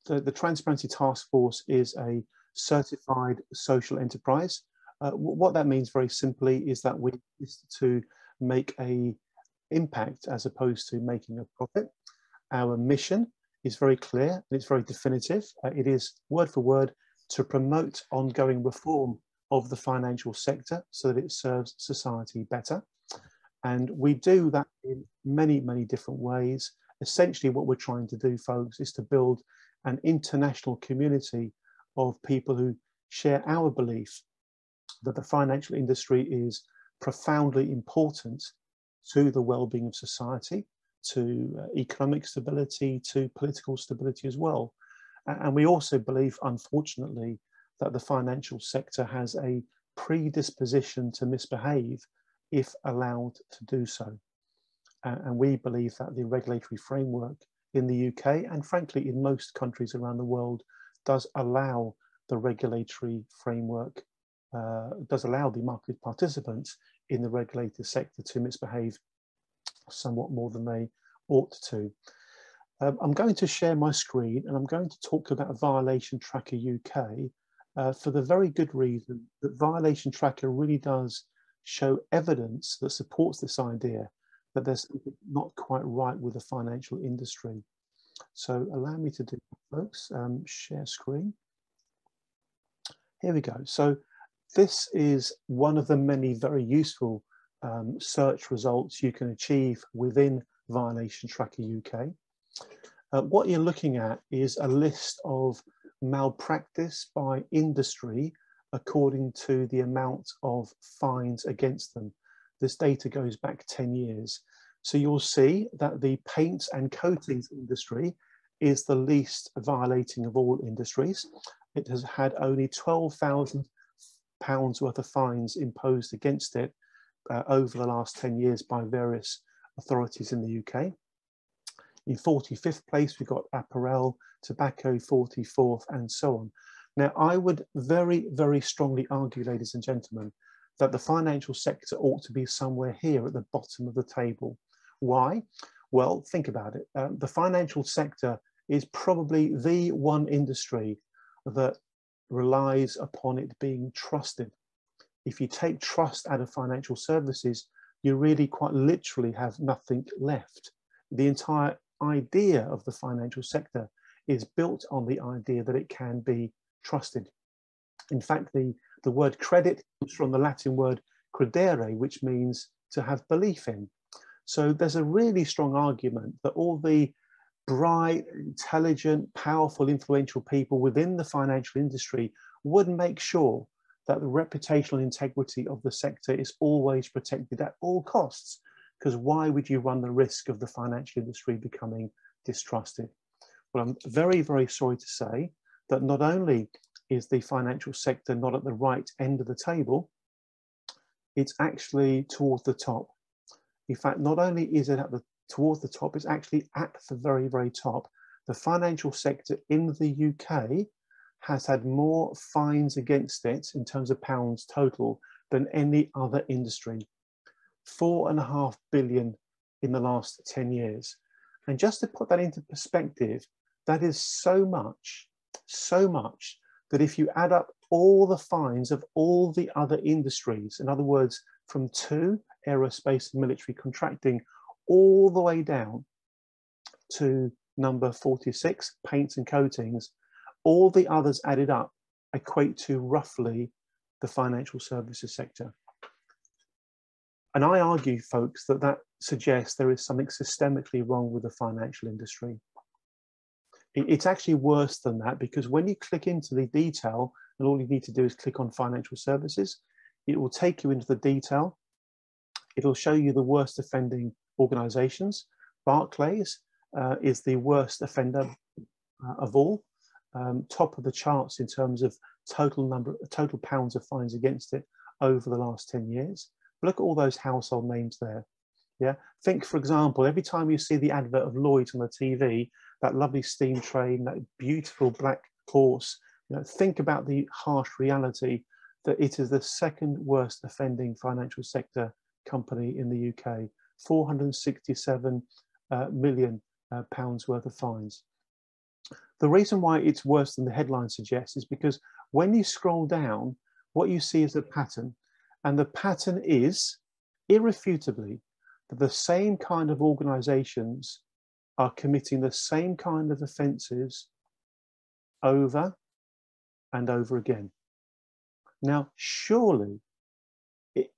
The Transparency Task Force is a certified social enterprise. What that means very simply is that we is to make a impact as opposed to making a profit. Our mission is very clear and it's very definitive. It is word for word to promote ongoing reform of the financial sector so that it serves society better. And we do that in many, many different ways. Essentially, what we're trying to do, folks, is to build an international community of people who share our belief that the financial industry is profoundly important to the well-being of society, to economic stability, to political stability as well. And we also believe, unfortunately, that the financial sector has a predisposition to misbehave if allowed to do so. And we believe that the regulatory framework in the UK, and frankly in most countries around the world, does allow the regulatory framework, does allow the market participants in the regulated sector to misbehave somewhat more than they ought to. I'm going to share my screen and I'm going to talk about Violation Tracker UK for the very good reason that Violation Tracker really does show evidence that supports this idea that there's something not quite right with the financial industry. So allow me to do that, folks. Share screen. Here we go. So this is one of the many very useful search results you can achieve within Violation Tracker UK. What you're looking at is a list of malpractice by industry according to the amount of fines against them. This data goes back 10 years. So you'll see that the paints and coatings industry is the least violating of all industries. It has had only £12,000 worth of fines imposed against it over the last 10 years by various authorities in the UK. In 45th place, we've got apparel, tobacco, 44th, and so on. Now, I would very, very strongly argue, ladies and gentlemen, that the financial sector ought to be somewhere here at the bottom of the table. Why? Well, think about it. The financial sector is probably the one industry that relies upon it being trusted. If you take trust out of financial services, you really quite literally have nothing left. The entire idea of the financial sector is built on the idea that it can be trusted. In fact, the word credit comes from the Latin word credere, which means to have belief in. So there's a really strong argument that all the bright, intelligent, powerful, influential people within the financial industry would make sure that the reputational integrity of the sector is always protected at all costs, because why would you run the risk of the financial industry becoming distrusted? Well, I'm very, very sorry to say that not only is the financial sector not at the right end of the table, it's actually towards the top. In fact, not only is it towards the top, it's actually at the very, very top. The financial sector in the UK has had more fines against it in terms of pounds total than any other industry. 4.5 billion in the last 10 years. And just to put that into perspective, that is so much that if you add up all the fines of all the other industries, in other words, from 2, aerospace and military contracting, all the way down to number 46, paints and coatings, all the others added up equate to roughly the financial services sector. And I argue, folks, that that suggests there is something systemically wrong with the financial industry. It's actually worse than that, because when you click into the detail, and all you need to do is click on financial services, it will take you into the detail. It'll show you the worst offending organizations. Barclays is the worst offender of all, top of the charts in terms of total pounds of fines against it over the last 10 years. Look at all those household names there. Yeah, think, for example, every time you see the advert of Lloyd's on the TV, that lovely steam train, that beautiful black horse, you know, think about the harsh reality that it is the second worst offending financial sector company in the UK, 467 million pounds worth of fines. The reason why it's worse than the headline suggests is because when you scroll down, what you see is a pattern. And the pattern is, irrefutably, that the same kind of organizations are committing the same kind of offences over and over again. Now, surely,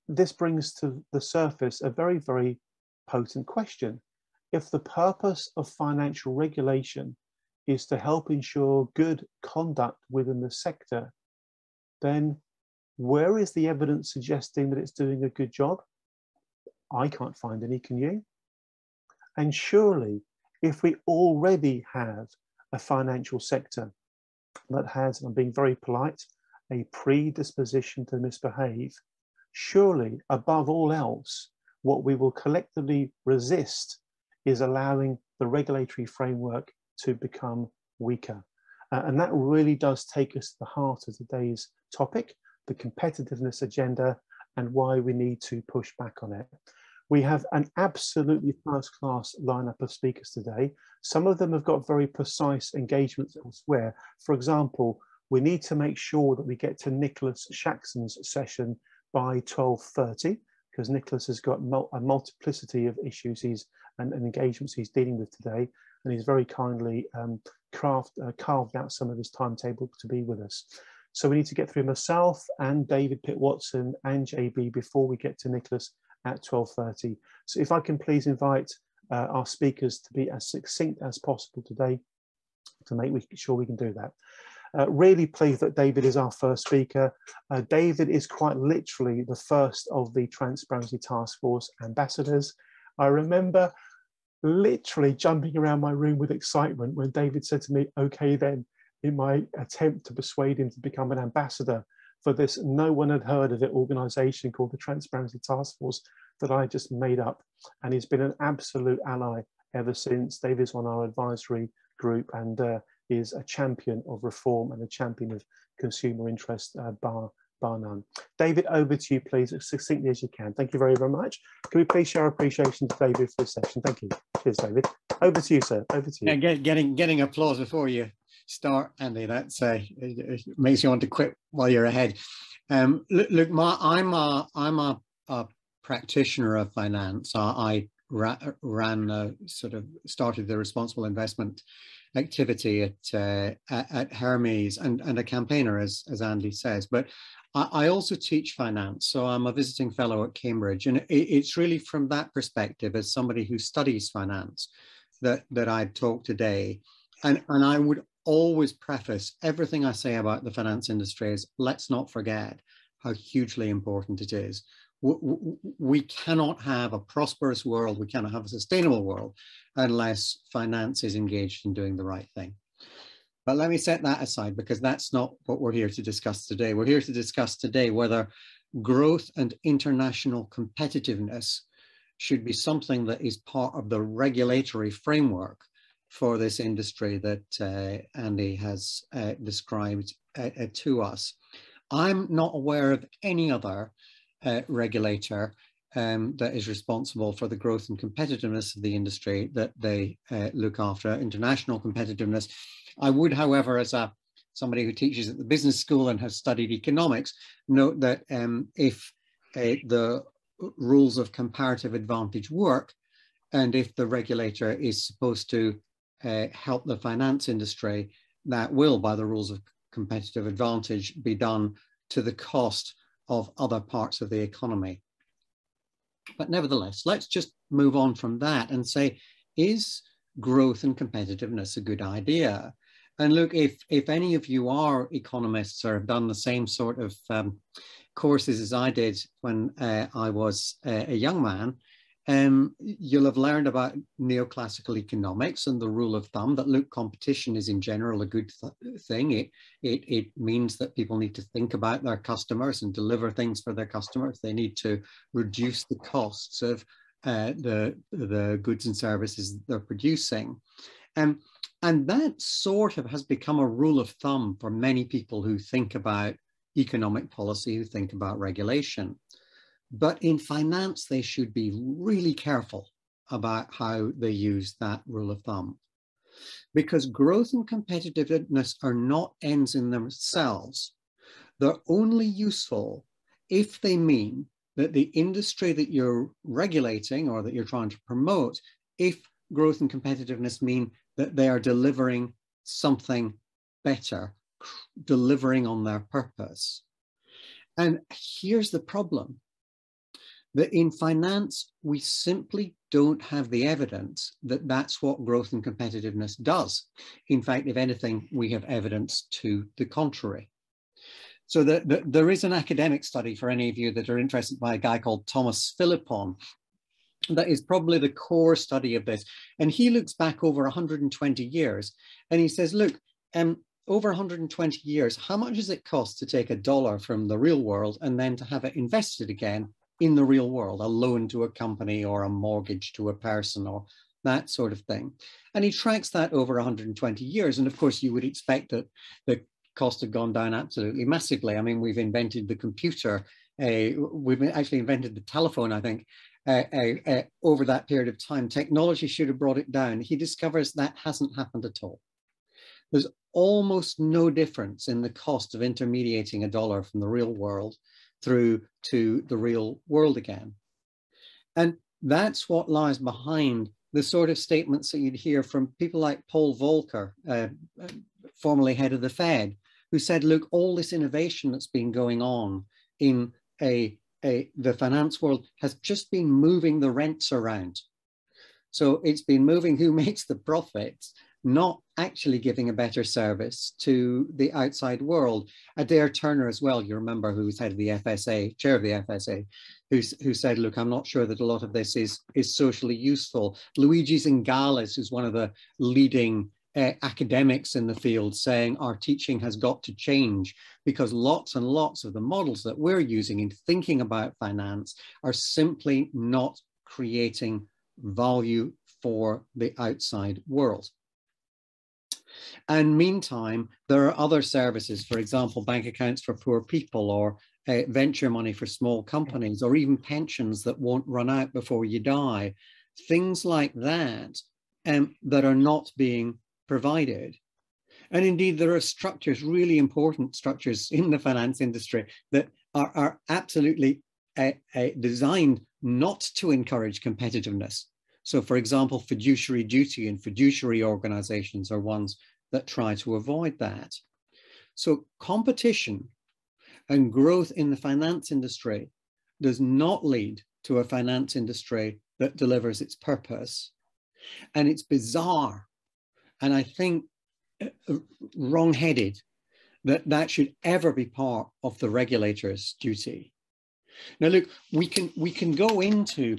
this brings to the surface a very, very potent question. If the purpose of financial regulation is to help ensure good conduct within the sector, then where is the evidence suggesting that it's doing a good job? I can't find any, can you? And surely, if we already have a financial sector that has, and I'm being very polite, a predisposition to misbehave, surely, above all else, what we will collectively resist is allowing the regulatory framework to become weaker. And that really does take us to the heart of today's topic, the competitiveness agenda, and why we need to push back on it. We have an absolutely first-class lineup of speakers today. Some of them have got very precise engagements elsewhere. For example, we need to make sure that we get to Nicholas Shaxson's session by 12:30, because Nicholas has got a multiplicity of issues and engagements he's dealing with today, and he's very kindly carved out some of his timetable to be with us. So we need to get through myself and David Pitt-Watson and JB before we get to Nicholas at 12:30. So if I can please invite our speakers to be as succinct as possible today to make sure we can do that. Really pleased that David is our first speaker. David is quite literally the first of the Transparency Task Force ambassadors. I remember literally jumping around my room with excitement when David said to me, okay then, in my attempt to persuade him to become an ambassador for this no one had heard of it organization called the Transparency Task Force that I just made up. And he's been an absolute ally ever since. David's on our advisory group and is a champion of reform and a champion of consumer interest, bar none. David, over to you, please, as succinctly as you can. Thank you very, very much. Can we please show our appreciation to David for this session? Thank you. Cheers, David. Over to you, sir. Over to you. Yeah, getting applause before you start, Andy. That's it makes you want to quit while you're ahead. Look, I'm a practitioner of finance. I ran started the responsible investment activity at Hermes and a campaigner, as Andy says. But I also teach finance, so I'm a visiting fellow at Cambridge, and it's really from that perspective, as somebody who studies finance, that I talk today. And I would always preface everything I say about the finance industry is, let's not forget how hugely important it is. We cannot have a prosperous world, we cannot have a sustainable world unless finance is engaged in doing the right thing. But let me set that aside, because that's not what we're here to discuss today. We're here to discuss today whether growth and international competitiveness should be something that is part of the regulatory framework for this industry that Andy has described to us. I'm not aware of any other regulator that is responsible for the growth and competitiveness of the industry that they look after, international competitiveness. I would, however, as somebody who teaches at the business school and has studied economics, note that if the rules of comparative advantage work, and if the regulator is supposed to help the finance industry, that will, by the rules of competitive advantage, be done to the cost of other parts of the economy. But nevertheless, let's just move on from that and say, is growth and competitiveness a good idea? And look, if any of you are economists or have done the same sort of courses as I did when I was a young man, you'll have learned about neoclassical economics and the rule of thumb that, look, competition is in general a good thing. It means that people need to think about their customers and deliver things for their customers. They need to reduce the costs of the goods and services they're producing. And that sort of has become a rule of thumb for many people who think about economic policy, who think about regulation. But in finance, they should be really careful about how they use that rule of thumb. because growth and competitiveness are not ends in themselves. They're only useful if they mean that the industry that you're regulating or that you're trying to promote, if growth and competitiveness mean that they are delivering something better, delivering on their purpose. And here's the problem, that in finance, we simply don't have the evidence that that's what growth and competitiveness does. In fact, if anything, we have evidence to the contrary. So there is an academic study for any of you that are interested by a guy called Thomas Philippon that is probably the core study of this. And he looks back over 120 years and he says, look, over 120 years, how much does it cost to take $1 from the real world and then to have it invested again in the real world, a loan to a company or a mortgage to a person or that sort of thing? And he tracks that over 120 years. And of course, you would expect that the cost had gone down absolutely massively. I mean, we've invented the computer, we've actually invented the telephone, I think, over that period of time. Technology should have brought it down. He discovers that hasn't happened at all. There's almost no difference in the cost of intermediating $1 from the real world through to the real world again. And that's what lies behind the sort of statements that you'd hear from people like Paul Volcker, formerly head of the Fed, who said, look, all this innovation that's been going on in the finance world has just been moving the rents around. So it's been moving who makes the profits, not actually giving a better service to the outside world. Adair Turner as well, you remember, who's head of the FSA, chair of the FSA, who said, look, I'm not sure that a lot of this is socially useful. Luigi Zingales, who's one of the leading academics in the field, saying our teaching has got to change because lots and lots of the models that we're using in thinking about finance are simply not creating value for the outside world. And meantime, there are other services, for example, bank accounts for poor people or venture money for small companies, or even pensions that won't run out before you die. Things like that that are not being provided. And indeed, there are structures, really important structures in the finance industry that are absolutely designed not to encourage competitiveness. So, for example, fiduciary duty and fiduciary organizations are ones that try to avoid that. So competition and growth in the finance industry does not lead to a finance industry that delivers its purpose. And it's bizarre, and I think wrong-headed, that that should ever be part of the regulator's duty. Now, look, we can go into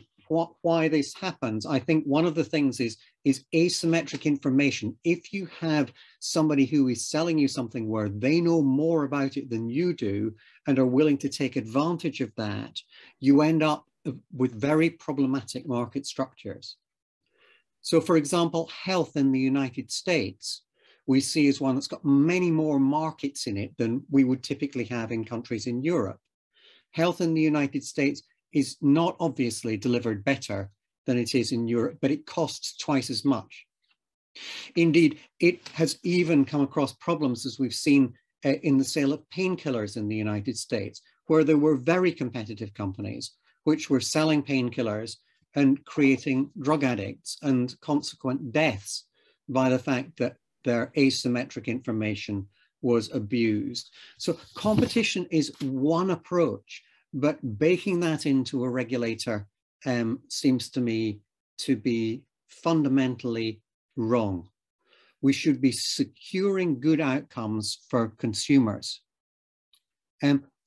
why this happens. I think one of the things is asymmetric information. If you have somebody who is selling you something where they know more about it than you do and are willing to take advantage of that, you end up with very problematic market structures. So, for example, health in the United States, we see as one that's got many more markets in it than we would typically have in countries in Europe. Health in the United States is not obviously delivered better than it is in Europe, but it costs twice as much. Indeed, it has even come across problems, as we've seen in the sale of painkillers in the United States, where there were very competitive companies which were selling painkillers and creating drug addicts and consequent deaths by the fact that their asymmetric information was abused. So competition is one approach, but baking that into a regulator seems to me to be fundamentally wrong. We should be securing good outcomes for consumers.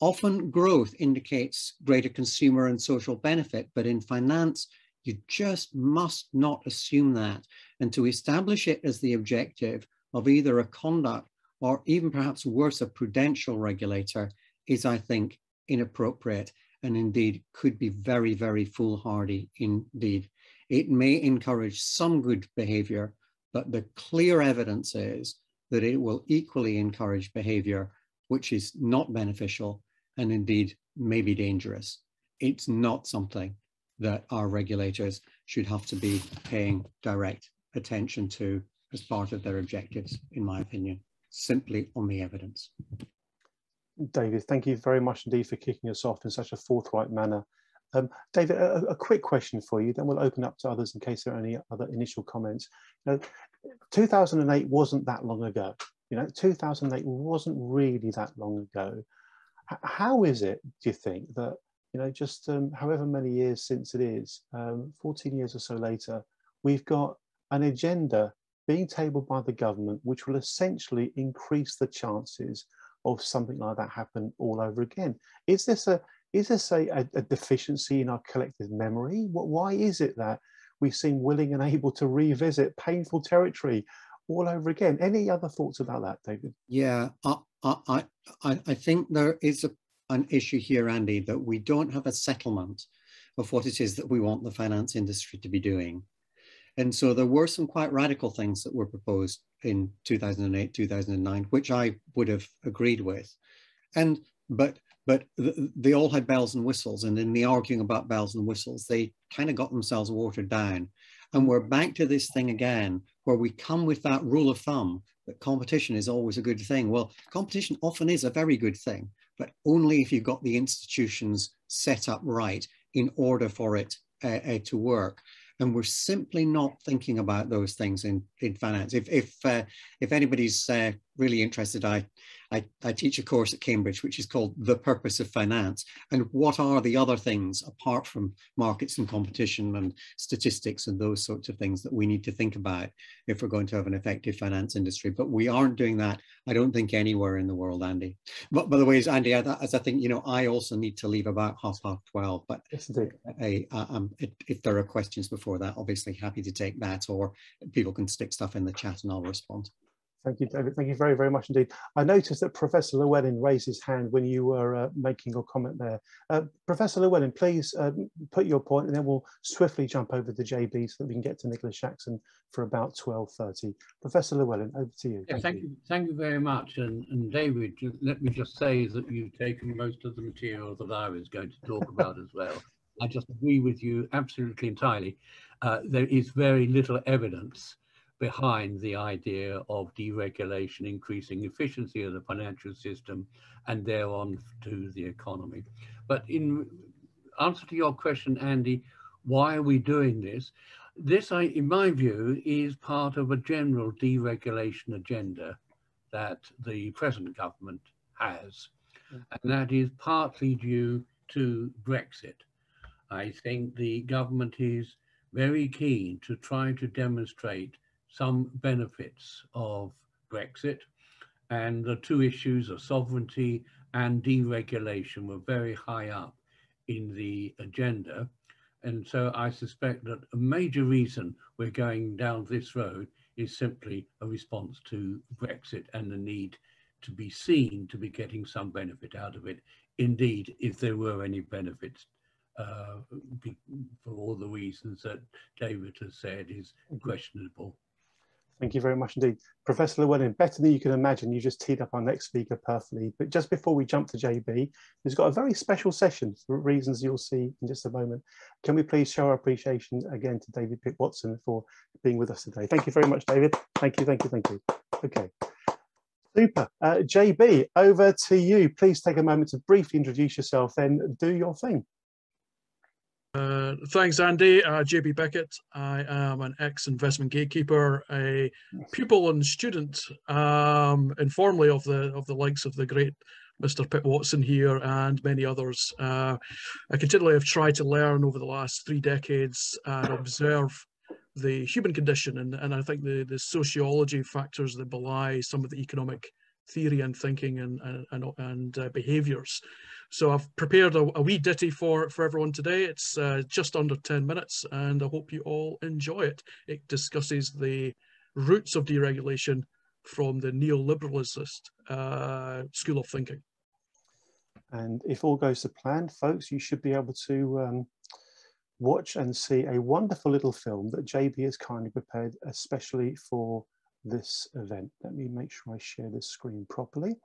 Often growth indicates greater consumer and social benefit, but in finance, you just must not assume that. And to establish it as the objective of either a conduct or even perhaps worse, a prudential regulator is, I think, inappropriate and indeed could be very, very foolhardy indeed. It may encourage some good behavior, but the clear evidence is that it will equally encourage behavior which is not beneficial and indeed may be dangerous. It's not something that our regulators should have to be paying direct attention to as part of their objectives, in my opinion, simply on the evidence. David, thank you very much indeed for kicking us off in such a forthright manner. David, a quick question for you, then we'll open up to others in case there are any other initial comments. 2008 wasn't that long ago. 2008 wasn't really that long ago. How is it, do you think, that just however many years since it is, 14 years or so later, we've got an agenda being tabled by the government which will essentially increase the chances of something like that happen all over again? Is this a deficiency in our collective memory? Why is it that we seem willing and able to revisit painful territory all over again? Any other thoughts about that, David? Yeah, I think there is an issue here, Andy, that we don't have a settlement of what it is that we want the finance industry to be doing. And so there were some quite radical things that were proposed in 2008, 2009, which I would have agreed with. But they all had bells and whistles, and in the arguing about bells and whistles, they kind of got themselves watered down. And we're back to this thing again, where we come with that rule of thumb that competition is always a good thing. Well, competition often is a very good thing, but only if you've got the institutions set up right in order for it to work. And we're simply not thinking about those things in finance. If anybody's really interested, I teach a course at Cambridge which is called The Purpose of Finance, and what are the other things apart from markets and competition and statistics and those sorts of things that we need to think about if we're going to have an effective finance industry. But we aren't doing that, I don't think, anywhere in the world, Andy. But by the way, Andy, as I think, I also need to leave about 12:30, but yes, if there are questions before that, obviously happy to take that, or people can stick stuff in the chat and I'll respond. Thank you, David. Thank you very, very much indeed. I noticed that Professor Llewellyn raised his hand when you were making your comment there. Professor Llewellyn, please put your point, and then we'll swiftly jump over to JB so that we can get to Nicholas Shaxson for about 12:30. Professor Llewellyn, over to you. Yeah, thank you very much. And David, let me just say that you've taken most of the material that I was going to talk about as well. I just agree with you absolutely entirely. There is very little evidence behind the idea of deregulation, increasing efficiency of the financial system, and thereon to the economy. But in answer to your question, Andy, why are we doing this? This, in my view, is part of a general deregulation agenda that the present government has, and that is partly due to Brexit. I think the government is very keen to try to demonstrate some benefits of Brexit, and the two issues of sovereignty and deregulation were very high up in the agenda. And so I suspect that a major reason we're going down this road is simply a response to Brexit and the need to be seen to be getting some benefit out of it. Indeed, if there were any benefits, for all the reasons that David has said, is questionable. Thank you very much indeed. Professor Llewellyn, better than you can imagine, you just teed up our next speaker perfectly. But just before we jump to JB, who's got a very special session for reasons you'll see in just a moment, can we please show our appreciation again to David Pitt-Watson for being with us today? Thank you very much, David. Thank you, thank you, thank you. Okay. Super. JB, over to you. Please take a moment to briefly introduce yourself, then do your thing. Thanks, Andy. JB Beckett. I am an ex-investment gatekeeper, a pupil and student, informally of the likes of the great Mr. Pitt-Watson here and many others. I continually have tried to learn over the last 3 decades and observe the human condition, and I think the sociology factors that belie some of the economic theory and thinking and behaviours. So I've prepared a wee ditty for everyone today. It's just under 10 minutes, and I hope you all enjoy it. It discusses the roots of deregulation from the neoliberalist school of thinking. And if all goes to plan, folks, you should be able to watch and see a wonderful little film that JB has kindly prepared especially for this event. Let me make sure I share this screen properly.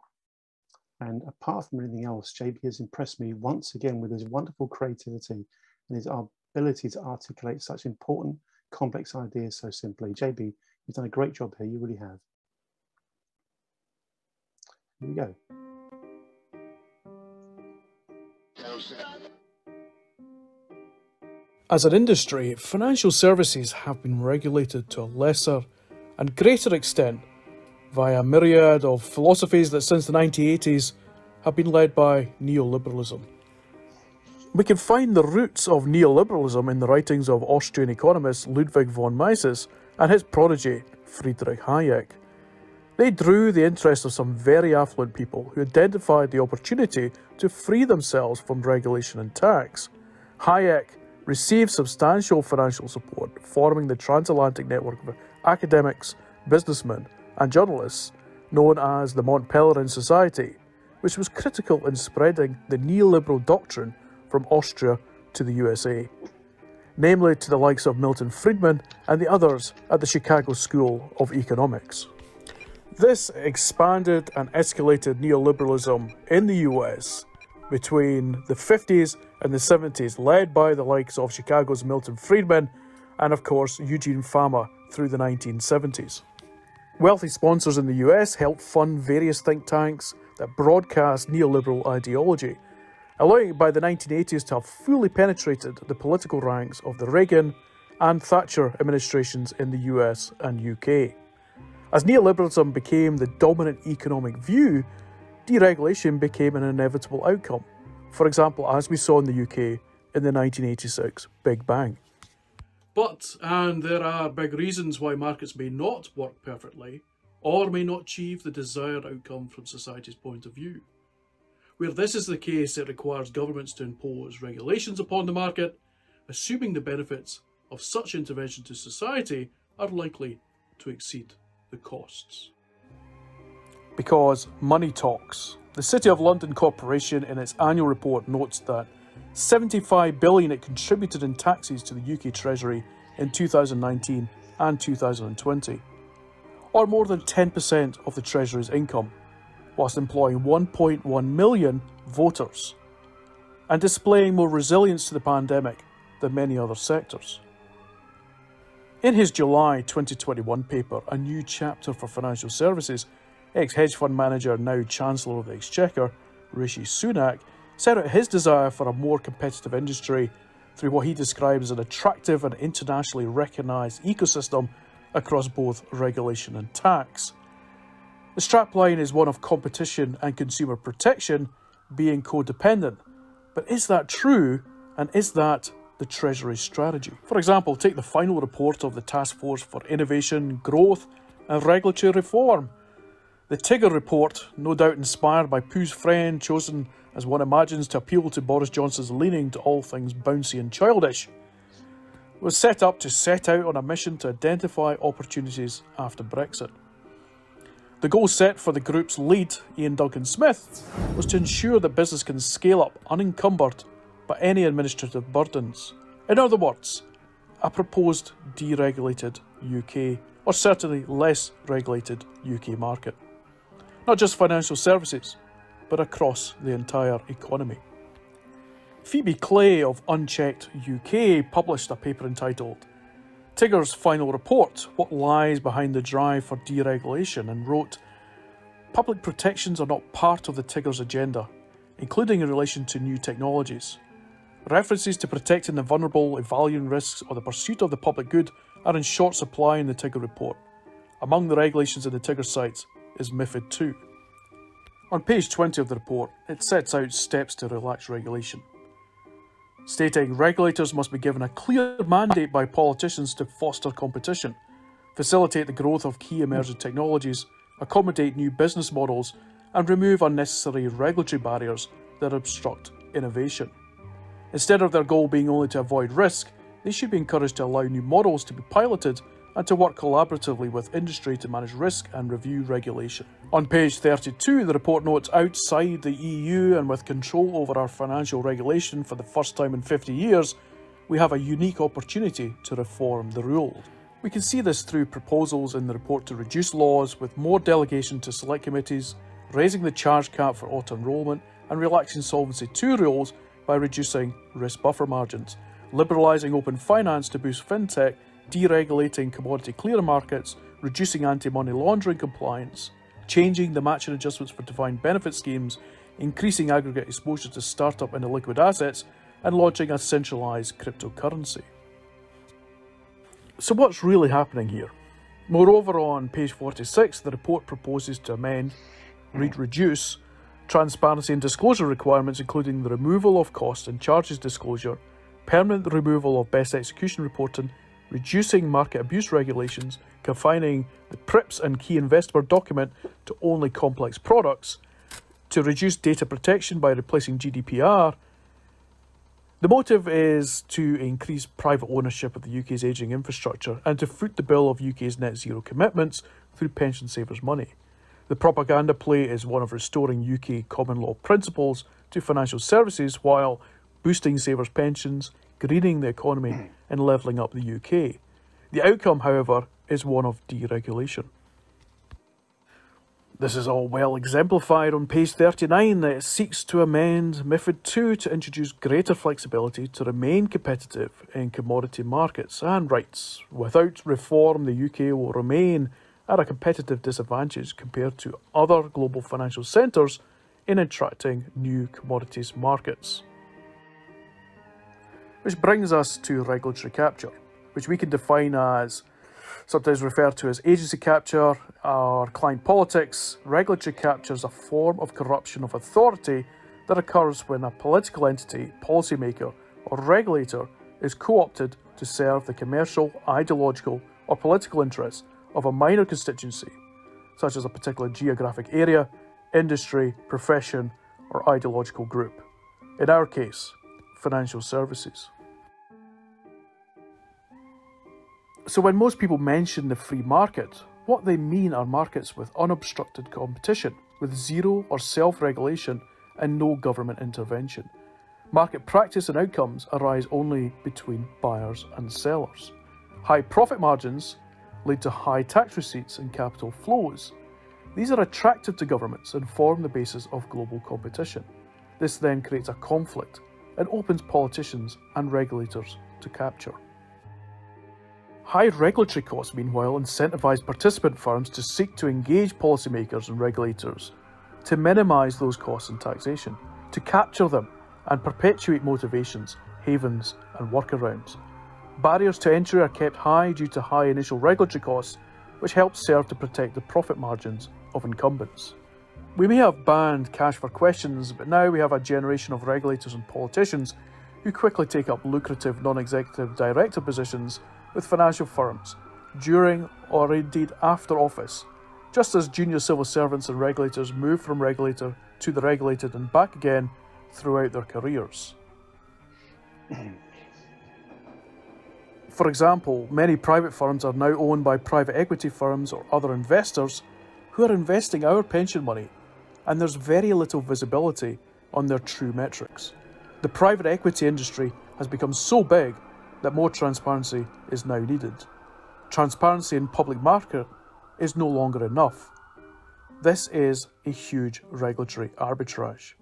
And apart from anything else, JB has impressed me once again with his wonderful creativity and his ability to articulate such important complex ideas so simply. JB, you've done a great job here, you really have. Here we go. As an industry, financial services have been regulated to a lesser and greater extent via a myriad of philosophies that since the 1980s have been led by neoliberalism. We can find the roots of neoliberalism in the writings of Austrian economist Ludwig von Mises and his protege Friedrich Hayek. They drew the interest of some very affluent people who identified the opportunity to free themselves from regulation and tax. Hayek received substantial financial support, forming the transatlantic network of academics, businessmen, and journalists known as the Mont Pelerin Society, which was critical in spreading the neoliberal doctrine from Austria to the USA, namely to the likes of Milton Friedman and the others at the Chicago School of Economics. This expanded and escalated neoliberalism in the US between the 50s and the 70s, led by the likes of Chicago's Milton Friedman and, of course, Eugene Fama through the 1970s. Wealthy sponsors in the US helped fund various think tanks that broadcast neoliberal ideology, allowing it by the 1980s to have fully penetrated the political ranks of the Reagan and Thatcher administrations in the US and UK. As neoliberalism became the dominant economic view, deregulation became an inevitable outcome. For example, as we saw in the UK in the 1986 Big Bang. But, and there are big reasons why markets may not work perfectly, or may not achieve the desired outcome from society's point of view. Where this is the case, it requires governments to impose regulations upon the market, assuming the benefits of such intervention to society are likely to exceed the costs. Because money talks. The City of London Corporation in its annual report notes that 75 billion it contributed in taxes to the UK Treasury in 2019 and 2020, or more than 10% of the Treasury's income, whilst employing 1.1 million voters and displaying more resilience to the pandemic than many other sectors. In his July 2021 paper, A New Chapter for Financial Services, ex-hedge fund manager, now Chancellor of the Exchequer, Rishi Sunak, set out his desire for a more competitive industry through what he describes as an attractive and internationally recognised ecosystem across both regulation and tax. The strapline is one of competition and consumer protection being codependent. But is that true, and is that the Treasury's strategy? For example, take the final report of the Task Force for Innovation, Growth and Regulatory Reform. The Tigger report, no doubt inspired by Pooh's friend, chosen as one imagines to appeal to Boris Johnson's leaning to all things bouncy and childish, was set up to set out on a mission to identify opportunities after Brexit. The goal set for the group's lead, Ian Duncan-Smith, was to ensure that business can scale up unencumbered by any administrative burdens. In other words, a proposed deregulated UK, or certainly less regulated UK market. Not just financial services, but across the entire economy. Phoebe Clay of Unchecked UK published a paper entitled Tigger's Final Report, What Lies Behind the Drive for Deregulation, and wrote, public protections are not part of the Tigger's agenda, including in relation to new technologies. References to protecting the vulnerable, evaluating risks, or the pursuit of the public good are in short supply in the Tigger report. Among the regulations in the Tigger sites is MiFID II. On page 20 of the report, it sets out steps to relax regulation, stating regulators must be given a clear mandate by politicians to foster competition, facilitate the growth of key emerging technologies, accommodate new business models, and remove unnecessary regulatory barriers that obstruct innovation. Instead of their goal being only to avoid risk, they should be encouraged to allow new models to be piloted and to work collaboratively with industry to manage risk and review regulation. On page 32, the report notes outside the EU and with control over our financial regulation for the first time in 50 years, we have a unique opportunity to reform the rules. We can see this through proposals in the report to reduce laws with more delegation to select committees, raising the charge cap for auto-enrolment and relaxing Solvency II rules by reducing risk buffer margins, liberalising open finance to boost fintech, deregulating commodity clearing markets, reducing anti-money laundering compliance, changing the matching adjustments for defined benefit schemes, increasing aggregate exposure to startup and illiquid assets, and launching a centralised cryptocurrency. So what's really happening here? Moreover, on page 46, the report proposes to amend, reduce, transparency and disclosure requirements, including the removal of cost and charges disclosure, permanent removal of best execution reporting, reducing market abuse regulations, confining the PRIPS and key investor document to only complex products, to reduce data protection by replacing GDPR. The motive is to increase private ownership of the UK's ageing infrastructure and to foot the bill of UK's net zero commitments through pension savers' money. The propaganda play is one of restoring UK common law principles to financial services while boosting savers' pensions, greening the economy and levelling up the UK. The outcome, however, is one of deregulation. This is all well exemplified on page 39 that it seeks to amend MiFID II to introduce greater flexibility to remain competitive in commodity markets and rights. Without reform, the UK will remain at a competitive disadvantage compared to other global financial centres in attracting new commodities markets. Which brings us to regulatory capture, which we can define as, sometimes referred to as agency capture or client politics. Regulatory capture is a form of corruption of authority that occurs when a political entity, policymaker or regulator is co-opted to serve the commercial, ideological or political interests of a minor constituency, such as a particular geographic area, industry, profession or ideological group. In our case, financial services. So when most people mention the free market, what they mean are markets with unobstructed competition, with zero or self-regulation and no government intervention. Market practice and outcomes arise only between buyers and sellers. High profit margins lead to high tax receipts and capital flows. These are attractive to governments and form the basis of global competition. This then creates a conflict and opens politicians and regulators to capture. High regulatory costs, meanwhile, incentivise participant firms to seek to engage policymakers and regulators, to minimise those costs in taxation, to capture them and perpetuate motivations, havens and workarounds. Barriers to entry are kept high due to high initial regulatory costs, which helps serve to protect the profit margins of incumbents. We may have banned cash for questions, but now we have a generation of regulators and politicians who quickly take up lucrative non-executive director positions with financial firms, during or indeed after office, just as junior civil servants and regulators move from regulator to the regulated and back again throughout their careers. For example, many private firms are now owned by private equity firms or other investors who are investing our pension money, and there's very little visibility on their true metrics. The private equity industry has become so big that more transparency is now needed. Transparency in public market is no longer enough. This is a huge regulatory arbitrage.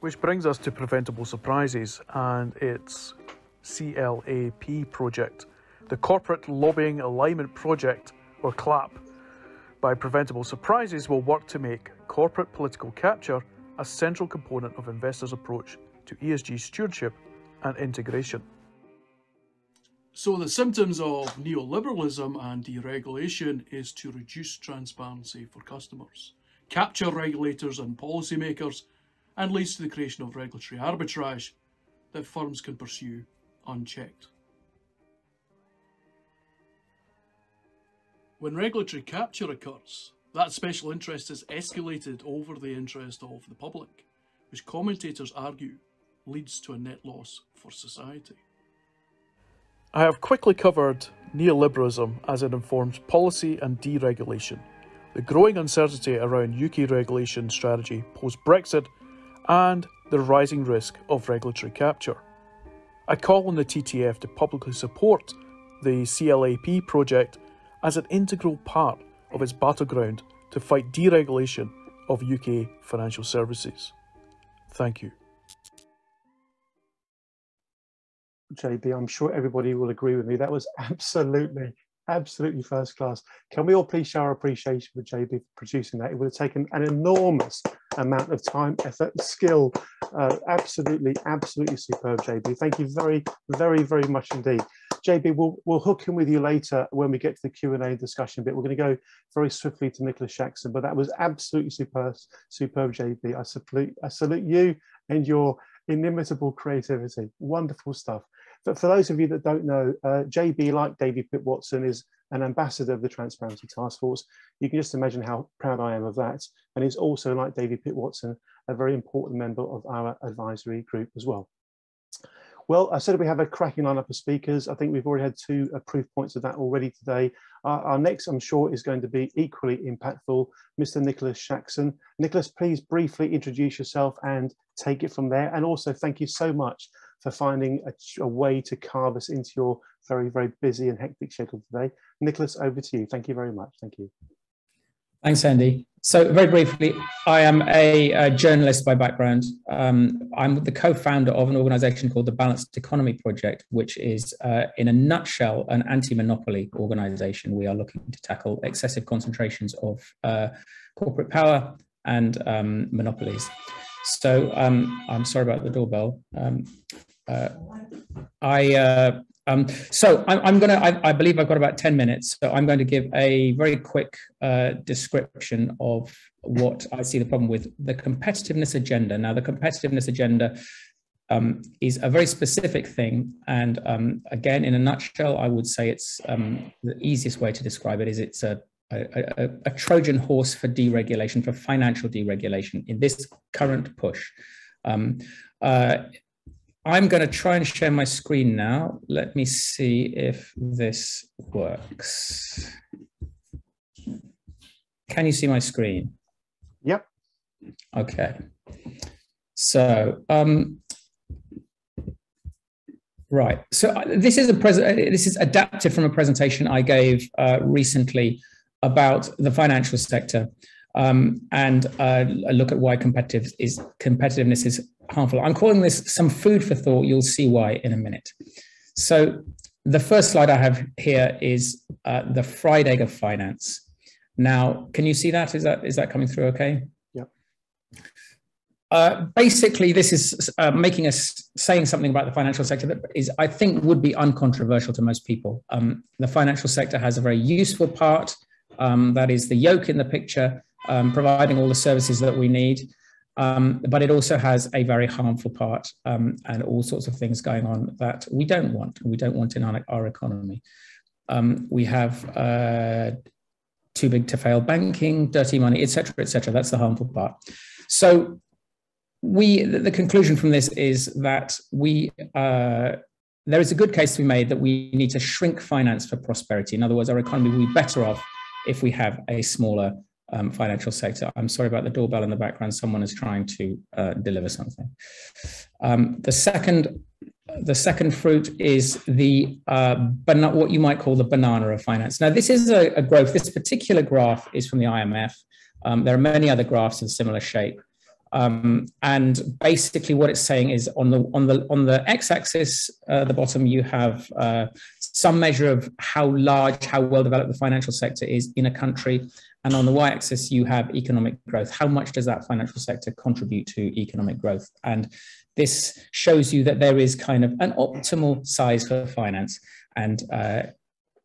Which brings us to Preventable Surprises and its CLAP project, the Corporate Lobbying Alignment Project, or CLAP, by Preventable Surprises will work to make corporate political capture a central component of investors' approach to ESG stewardship and integration. So the symptoms of neoliberalism and deregulation is to reduce transparency for customers, capture regulators and policymakers, and leads to the creation of regulatory arbitrage that firms can pursue unchecked. When regulatory capture occurs, that special interest is escalated over the interest of the public, which commentators argue leads to a net loss for society. I have quickly covered neoliberalism as it informs policy and deregulation, the growing uncertainty around UK regulation strategy post-Brexit, and the rising risk of regulatory capture. I call on the TTF to publicly support the CLAP project as an integral part of its battleground to fight deregulation of UK financial services. Thank you. JB. I'm sure everybody will agree with me. That was absolutely first class. Can we all please show our appreciation for JB for producing that? It would have taken an enormous amount of time, effort, skill. Absolutely superb, JB. Thank you very much indeed. JB, we'll hook in with you later when we get to the Q&A discussion bit. We're going to go very swiftly to Nicholas Shaxson, but that was absolutely superb, JB. I salute you and your inimitable creativity. Wonderful stuff. But for those of you that don't know, JB, like David Pitt-Watson, is an ambassador of the Transparency Task Force. You can just imagine how proud I am of that. And he's also, like David Pitt-Watson, a very important member of our advisory group as well. Well, I said we have a cracking lineup of speakers. I think we've already had 2 proof points of that already today. Our next, I'm sure, is going to be equally impactful, Mr. Nicholas Shaxson. Nicholas, please briefly introduce yourself and take it from there. And also, thank you so much for finding a way to carve us into your very busy and hectic schedule today. Nicholas, over to you. Thank you very much. Thank you. Thanks, Andy. So very briefly, I am a journalist by background. I'm the co-founder of an organization called the Balanced Economy Project, which is, in a nutshell, an anti-monopoly organization. We are looking to tackle excessive concentrations of corporate power and monopolies. So I'm sorry about the doorbell. I believe I've got about 10 minutes, so I'm going to give a very quick description of what I see the problem with the competitiveness agenda. Now, the competitiveness agenda is a very specific thing. And again, in a nutshell, I would say it's the easiest way to describe it is it's a Trojan horse for deregulation, for financial deregulation in this current push. I'm going to try and share my screen now. Let me see if this works. Can you see my screen? Yep. Okay. So, right. So this is adapted from a presentation I gave recently about the financial sector. And a look at why competitiveness is harmful. I'm calling this some food for thought. You'll see why in a minute. So the first slide I have here is the fried egg of finance. Now, can you see that? Is that coming through okay? Yep. Basically, this is saying something about the financial sector that is, I think, would be uncontroversial to most people. The financial sector has a very useful part. That is the yolk in the picture, providing all the services that we need. But it also has a very harmful part and all sorts of things going on that we don't want. We don't want in our economy. We have too big to fail banking, dirty money, etc., etc. That's the harmful part. So the conclusion from this is that there is a good case to be made that we need to shrink finance for prosperity. In other words, our economy will be better off if we have a smaller financial sector. I'm sorry about the doorbell in the background. Someone is trying to deliver something. The second fruit is what you might call the banana of finance. Now, this is a growth. This particular graph is from the IMF. There are many other graphs in similar shape. And basically what it's saying is on the x-axis, the bottom, you have some measure of how well developed the financial sector is in a country. And on the y-axis, you have economic growth. How much does that financial sector contribute to economic growth? And this shows you that there is kind of an optimal size for finance. And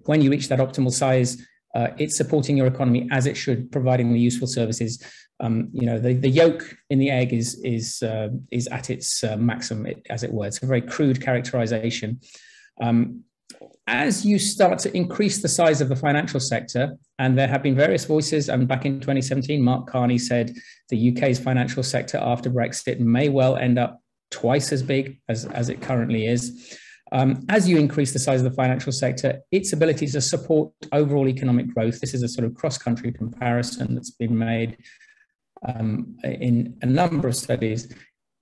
when you reach that optimal size, it's supporting your economy as it should, providing the useful services. The yolk in the egg is at its maximum, as it were. It's a very crude characterization. As you start to increase the size of the financial sector, and there have been various voices, and back in 2017, Mark Carney said the UK's financial sector after Brexit may well end up twice as big as it currently is. As you increase the size of the financial sector, its ability to support overall economic growth, this is a sort of cross-country comparison that's been made in a number of studies,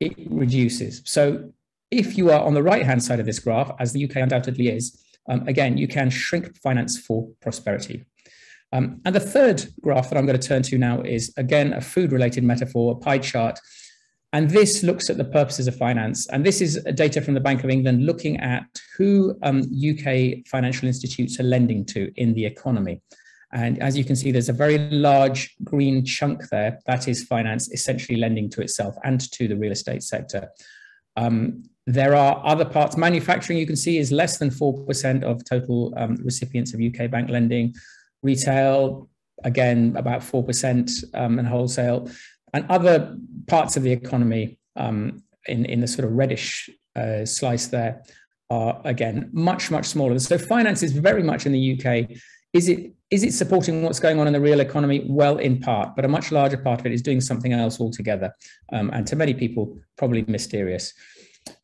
it reduces. So if you are on the right-hand side of this graph, as the UK undoubtedly is, again, you can shrink finance for prosperity. And the third graph that I'm going to turn to now is, again, a food-related metaphor, a pie chart. And this looks at the purposes of finance. And this is data from the Bank of England looking at who UK financial institutes are lending to in the economy. And as you can see, there's a very large green chunk there. That is finance essentially lending to itself and to the real estate sector. There are other parts. Manufacturing, you can see, is less than 4% of total recipients of UK bank lending. Retail, again, about 4%, and wholesale. And other parts of the economy in the sort of reddish slice there are, again, much, much smaller. So finance is very much in the UK. Is it supporting what's going on in the real economy? Well, in part, but a much larger part of it is doing something else altogether. And to many people, probably mysterious.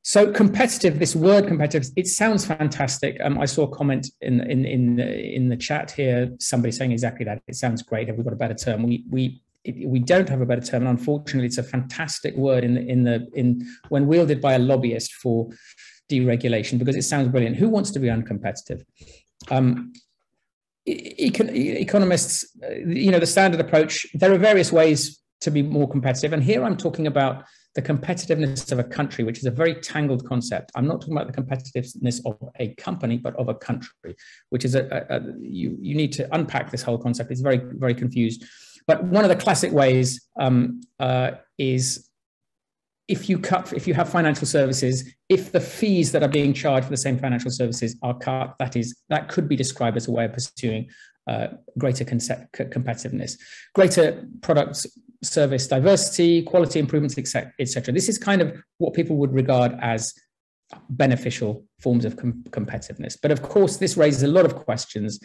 So competitive, this word competitive, it sounds fantastic. I saw a comment in the chat here, somebody saying exactly that. It sounds great. Have we got a better term? We don't have a better term, and unfortunately, it's a fantastic word when wielded by a lobbyist for deregulation, because it sounds brilliant. Who wants to be uncompetitive? Economists, the standard approach. There are various ways to be more competitive, and here I'm talking about the competitiveness of a country, which is a very tangled concept. I'm not talking about the competitiveness of a company, but of a country, which is you need to unpack this whole concept. It's very, very confused. But one of the classic ways is if you have financial services, if the fees that are being charged for the same financial services are cut, that could be described as a way of pursuing greater competitiveness, greater products, service diversity, quality improvements, etc. This is kind of what people would regard as beneficial forms of competitiveness. But of course, this raises a lot of questions.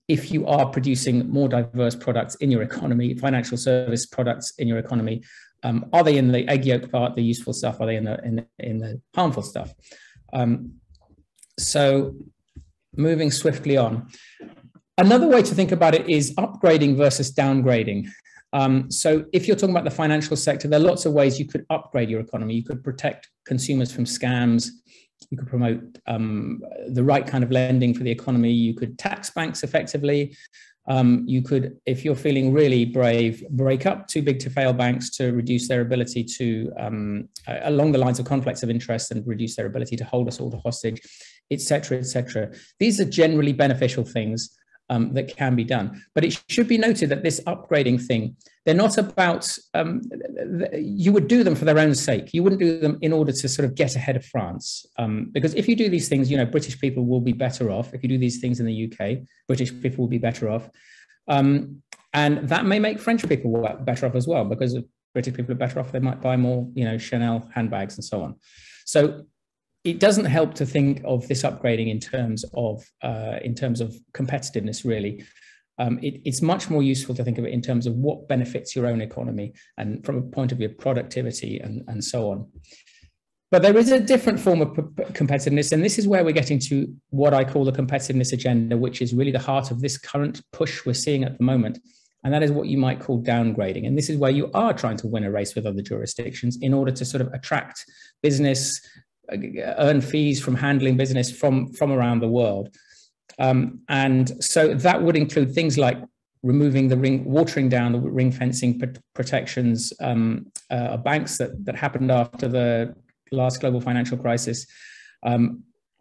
If you are producing more diverse products in your economy, financial service products in your economy, are they in the egg yolk part, the useful stuff? Are they in the harmful stuff? So moving swiftly on. Another way to think about it is upgrading versus downgrading. So if you're talking about the financial sector, there are lots of ways you could upgrade your economy. You could protect consumers from scams. You could promote the right kind of lending for the economy. You could tax banks effectively. You could, if you're feeling really brave, break up too big to fail banks to reduce their ability to, along the lines of conflicts of interest, and reduce their ability to hold us all hostage, etc., etc. These are generally beneficial things that can be done. But it should be noted that this upgrading thing, they're not about, you would do them for their own sake. You wouldn't do them in order to sort of get ahead of France. Because if you do these things, British people will be better off. If you do these things in the UK, British people will be better off. And that may make French people better off as well, because if British people are better off, they might buy more, Chanel handbags and so on. So it doesn't help to think of this upgrading in terms of competitiveness, really. It's much more useful to think of it in terms of what benefits your own economy and from a point of view of productivity and so on. But there is a different form of competitiveness, and this is where we're getting to what I call the competitiveness agenda, which is really the heart of this current push we're seeing at the moment. And that is what you might call downgrading. And this is where you are trying to win a race with other jurisdictions in order to sort of attract business, earn fees from handling business from around the world. And so that would include things like removing watering down the ring fencing protections of banks that happened after the last global financial crisis,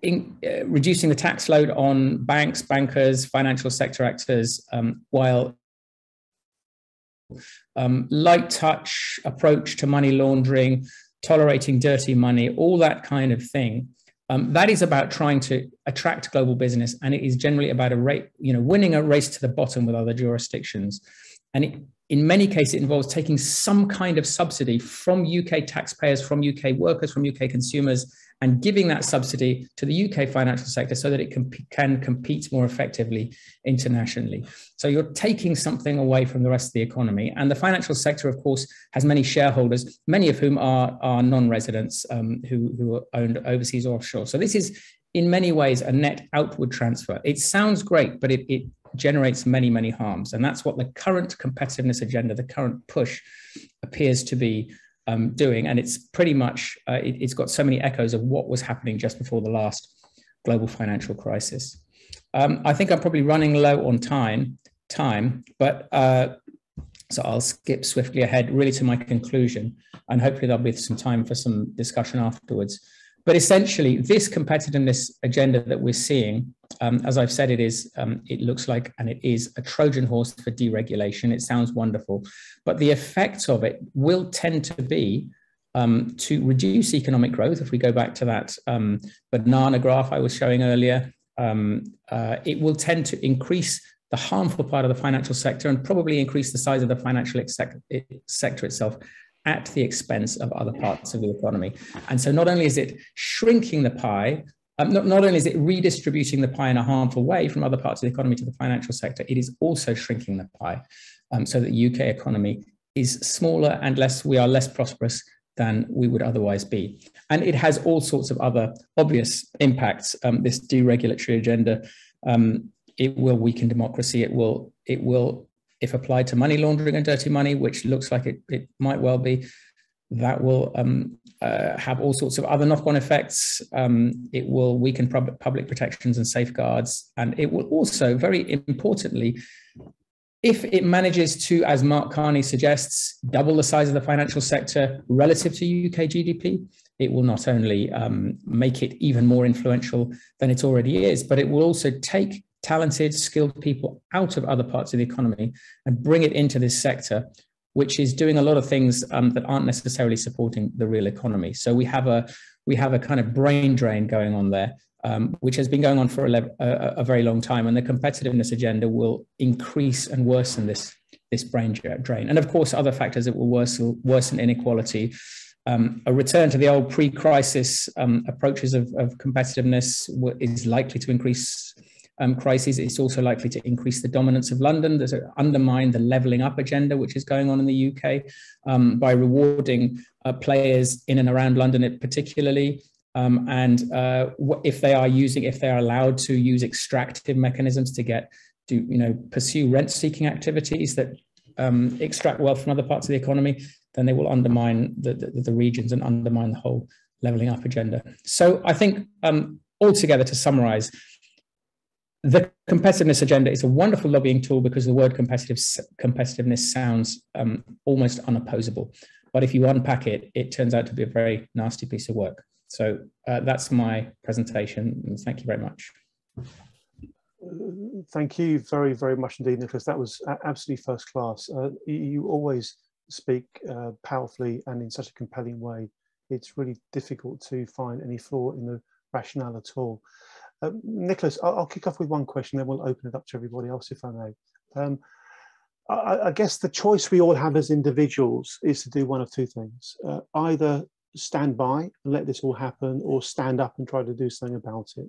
reducing the tax load on banks, bankers, financial sector actors, while light touch approach to money laundering, tolerating dirty money, all that kind of thing. That is about trying to attract global business, and it is generally about winning a race to the bottom with other jurisdictions. And in many cases, it involves taking some kind of subsidy from UK taxpayers, from UK workers, from UK consumers, and giving that subsidy to the UK financial sector so that it can compete more effectively internationally. So you're taking something away from the rest of the economy. And the financial sector, of course, has many shareholders, many of whom are non-residents who are owned overseas or offshore. So this is, in many ways, a net outward transfer. It sounds great, but it generates many, many harms. And that's what the current competitiveness agenda, the current push, appears to be doing. And it's pretty much, it's got so many echoes of what was happening just before the last global financial crisis. I think I'm probably running low on time, but So I'll skip swiftly ahead really to my conclusion, and hopefully there'll be some time for some discussion afterwards. But essentially, this competitiveness agenda that we're seeing, as I've said, it looks like, and it is a Trojan horse for deregulation. It sounds wonderful, but the effects of it will tend to be to reduce economic growth. If we go back to that banana graph I was showing earlier, it will tend to increase the harmful part of the financial sector and probably increase the size of the financial sector itself at the expense of other parts of the economy. And so not only is it shrinking the pie, not only is it redistributing the pie in a harmful way from other parts of the economy to the financial sector, it is also shrinking the pie so that the UK economy is smaller and we are less prosperous than we would otherwise be. And it has all sorts of other obvious impacts, this deregulatory agenda. It will weaken democracy. It will, if applied to money laundering and dirty money, which looks like it might well be, that will have all sorts of other knock-on effects. It will weaken public protections and safeguards. And it will also, very importantly, if it manages to, as Mark Carney suggests, double the size of the financial sector relative to UK GDP, it will not only make it even more influential than it already is, but it will also take talented, skilled people out of other parts of the economy and bring it into this sector, which is doing a lot of things that aren't necessarily supporting the real economy. So we have a kind of brain drain going on there, which has been going on for a very long time, and the competitiveness agenda will increase and worsen this brain drain. And of course, other factors that will worsen inequality. A return to the old pre-crisis approaches of competitiveness is likely to increase crises. It's also likely to increase the dominance of London. There's undermine the levelling up agenda, which is going on in the UK, by rewarding players in and around London particularly. And if they are allowed to use extractive mechanisms to pursue rent-seeking activities that extract wealth from other parts of the economy, then they will undermine the regions and undermine the whole levelling up agenda. So I think altogether, to summarise, the competitiveness agenda is a wonderful lobbying tool because the word competitiveness sounds almost unopposable. But if you unpack it, it turns out to be a very nasty piece of work. So that's my presentation. And thank you very much. Thank you very, very much indeed, Nicholas. That was absolutely first class. You always speak powerfully and in such a compelling way. It's really difficult to find any flaw in the rationale at all. Nicholas, I'll kick off with one question, then we'll open it up to everybody else, if I may. I guess the choice we all have as individuals is to do one of two things. Either stand by and let this all happen, or stand up and try to do something about it.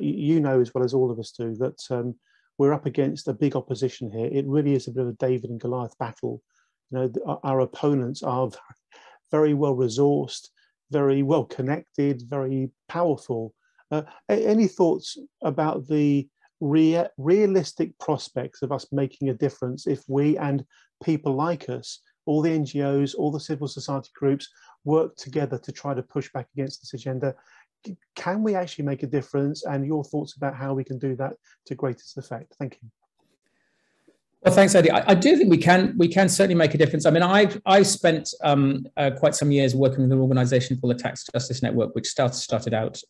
You know as well as all of us do that we're up against a big opposition here. It really is a bit of a David and Goliath battle. Our opponents are very well resourced, very well connected, very powerful. Any thoughts about the realistic prospects of us making a difference if we and people like us, all the NGOs, all the civil society groups, work together to try to push back against this agenda? Can we actually make a difference? And your thoughts about how we can do that to greatest effect? Thank you. Well, thanks, Eddie. I do think we can certainly make a difference. I mean, I've spent quite some years working with an organisation called the Tax Justice Network, which started out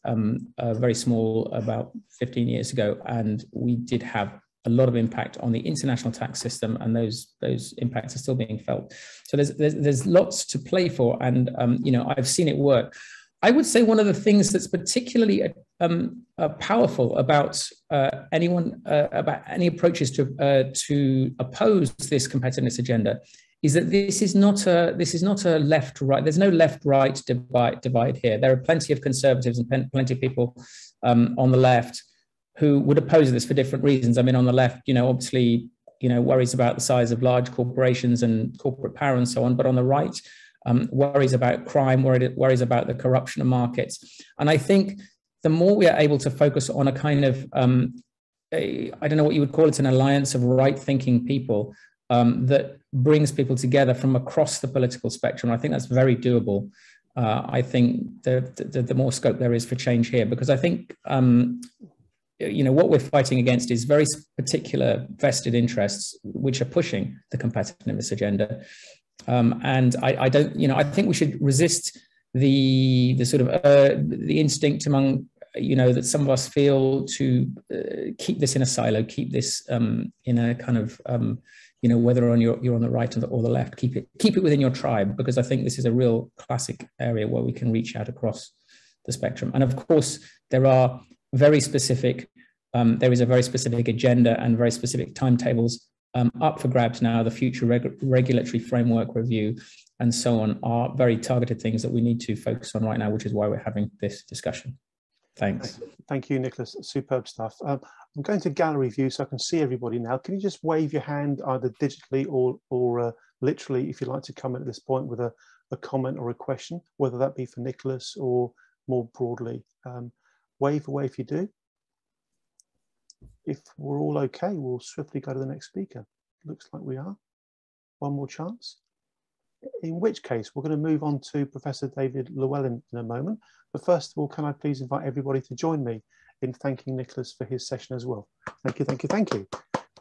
very small about 15 years ago, and we did have a lot of impact on the international tax system, and those impacts are still being felt. So there's lots to play for, and I've seen it work. I would say one of the things that's particularly powerful about about any approaches to oppose this competitiveness agenda is that this is not a left-right. There's no left-right divide here. There are plenty of conservatives and plenty of people on the left who would oppose this for different reasons. I mean, on the left, obviously, worries about the size of large corporations and corporate power and so on. But on the right, worries about crime, worries about the corruption of markets. And I think the more we are able to focus on a kind of, I don't know what you would call it, an alliance of right-thinking people that brings people together from across the political spectrum, I think that's very doable. I think the more scope there is for change here, because I think what we're fighting against is very particular vested interests which are pushing the competitiveness agenda. And I don't, I think we should resist the sort of the instinct among, that some of us feel to keep this in a silo, keep this in a kind of, whether you're on the right or the left, keep it within your tribe, because I think this is a real classic area where we can reach out across the spectrum. And of course, there is a very specific agenda and very specific timetables up for grabs now. The future regulatory framework review and so on are very targeted things that we need to focus on right now, which is why we're having this discussion. Thanks. Thank you, Nicholas. Superb stuff. I'm going to gallery view so I can see everybody now. Can you just wave your hand either digitally or literally, if you'd like to come at this point with a comment or a question, whether that be for Nicholas or more broadly. Wave away if you do. If we're all okay, we'll swiftly go to the next speaker. Looks like we are. One more chance. In which case, we're going to move on to Professor David Llewellyn in a moment. But first of all, can I please invite everybody to join me in thanking Nicholas for his session as well. Thank you, thank you, thank you.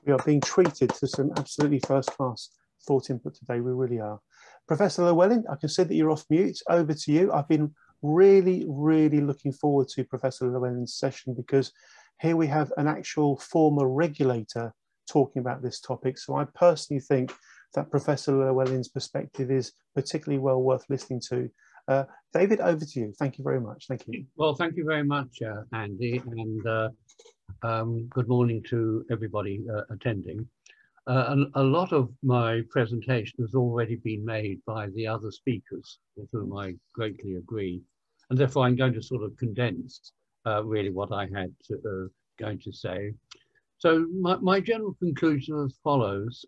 We are being treated to some absolutely first-class thought input today. We really are. Professor Llewellyn, I can see that you're off mute. Over to you. I've been really, really looking forward to Professor Llewellyn's session because here we have an actual former regulator talking about this topic. So I personally think that Professor Llewellyn's perspective is particularly well worth listening to. David, over to you. Thank you very much. Thank you. Well, thank you very much, Andy, and good morning to everybody attending. A lot of my presentation has already been made by the other speakers, with whom I greatly agree, and therefore I'm going to sort of condense really what I had going to say. So my general conclusion is as follows.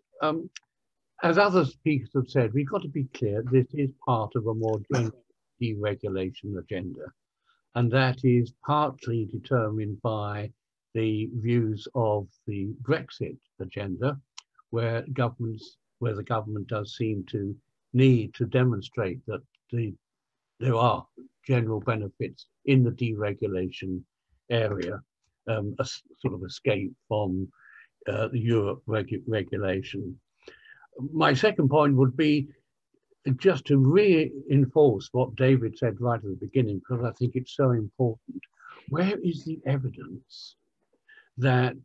As other speakers have said, we've got to be clear, this is part of a more general deregulation agenda. And that is partly determined by the views of the Brexit agenda, where the government does seem to need to demonstrate that there are general benefits in the deregulation area, a sort of escape from the Europe regulation. My second point would be just to reinforce what David said right at the beginning, because I think it's so important. Where is the evidence that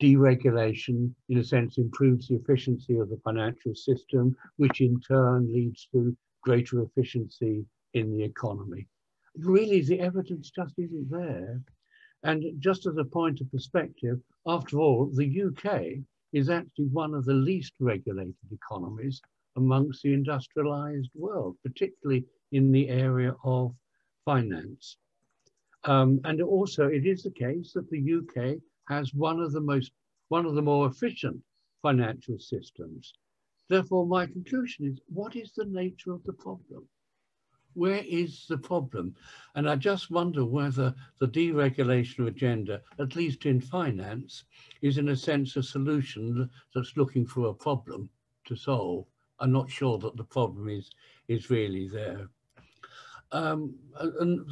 deregulation, in a sense, improves the efficiency of the financial system, which in turn leads to greater efficiency in the economy? Really, the evidence just isn't there. And just as a point of perspective, after all, the UK is actually one of the least regulated economies amongst the industrialized world, particularly in the area of finance. And also it is the case that the UK has one of the more efficient financial systems. Therefore, my conclusion is, what is the nature of the problem? Where is the problem? And I just wonder whether the deregulation agenda, at least in finance, is in a sense a solution that's looking for a problem to solve. I'm not sure that the problem is really there. And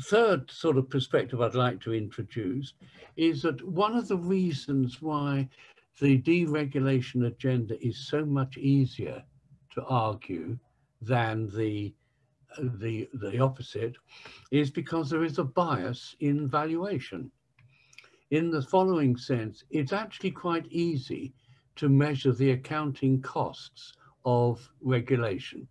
third sort of perspective I'd like to introduce is that one of the reasons why the deregulation agenda is so much easier to argue than the opposite is because there is a bias in valuation. In the following sense, it's actually quite easy to measure the accounting costs of regulation.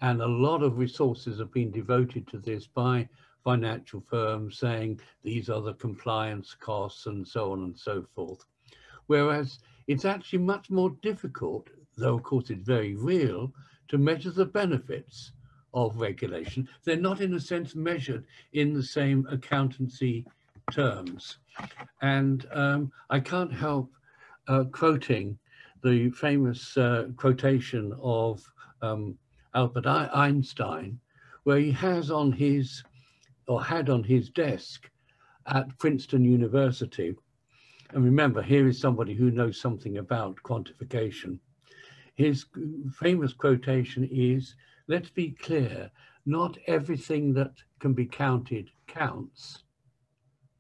And a lot of resources have been devoted to this by financial firms saying these are the compliance costs and so on and so forth. Whereas it's actually much more difficult, though of course it's very real, to measure the benefits of regulation. They're not in a sense measured in the same accountancy terms. And I can't help quoting the famous quotation of Albert Einstein, where he has on his, or had on his desk at Princeton University. And remember, here is somebody who knows something about quantification. His famous quotation is, let's be clear, not everything that can be counted counts,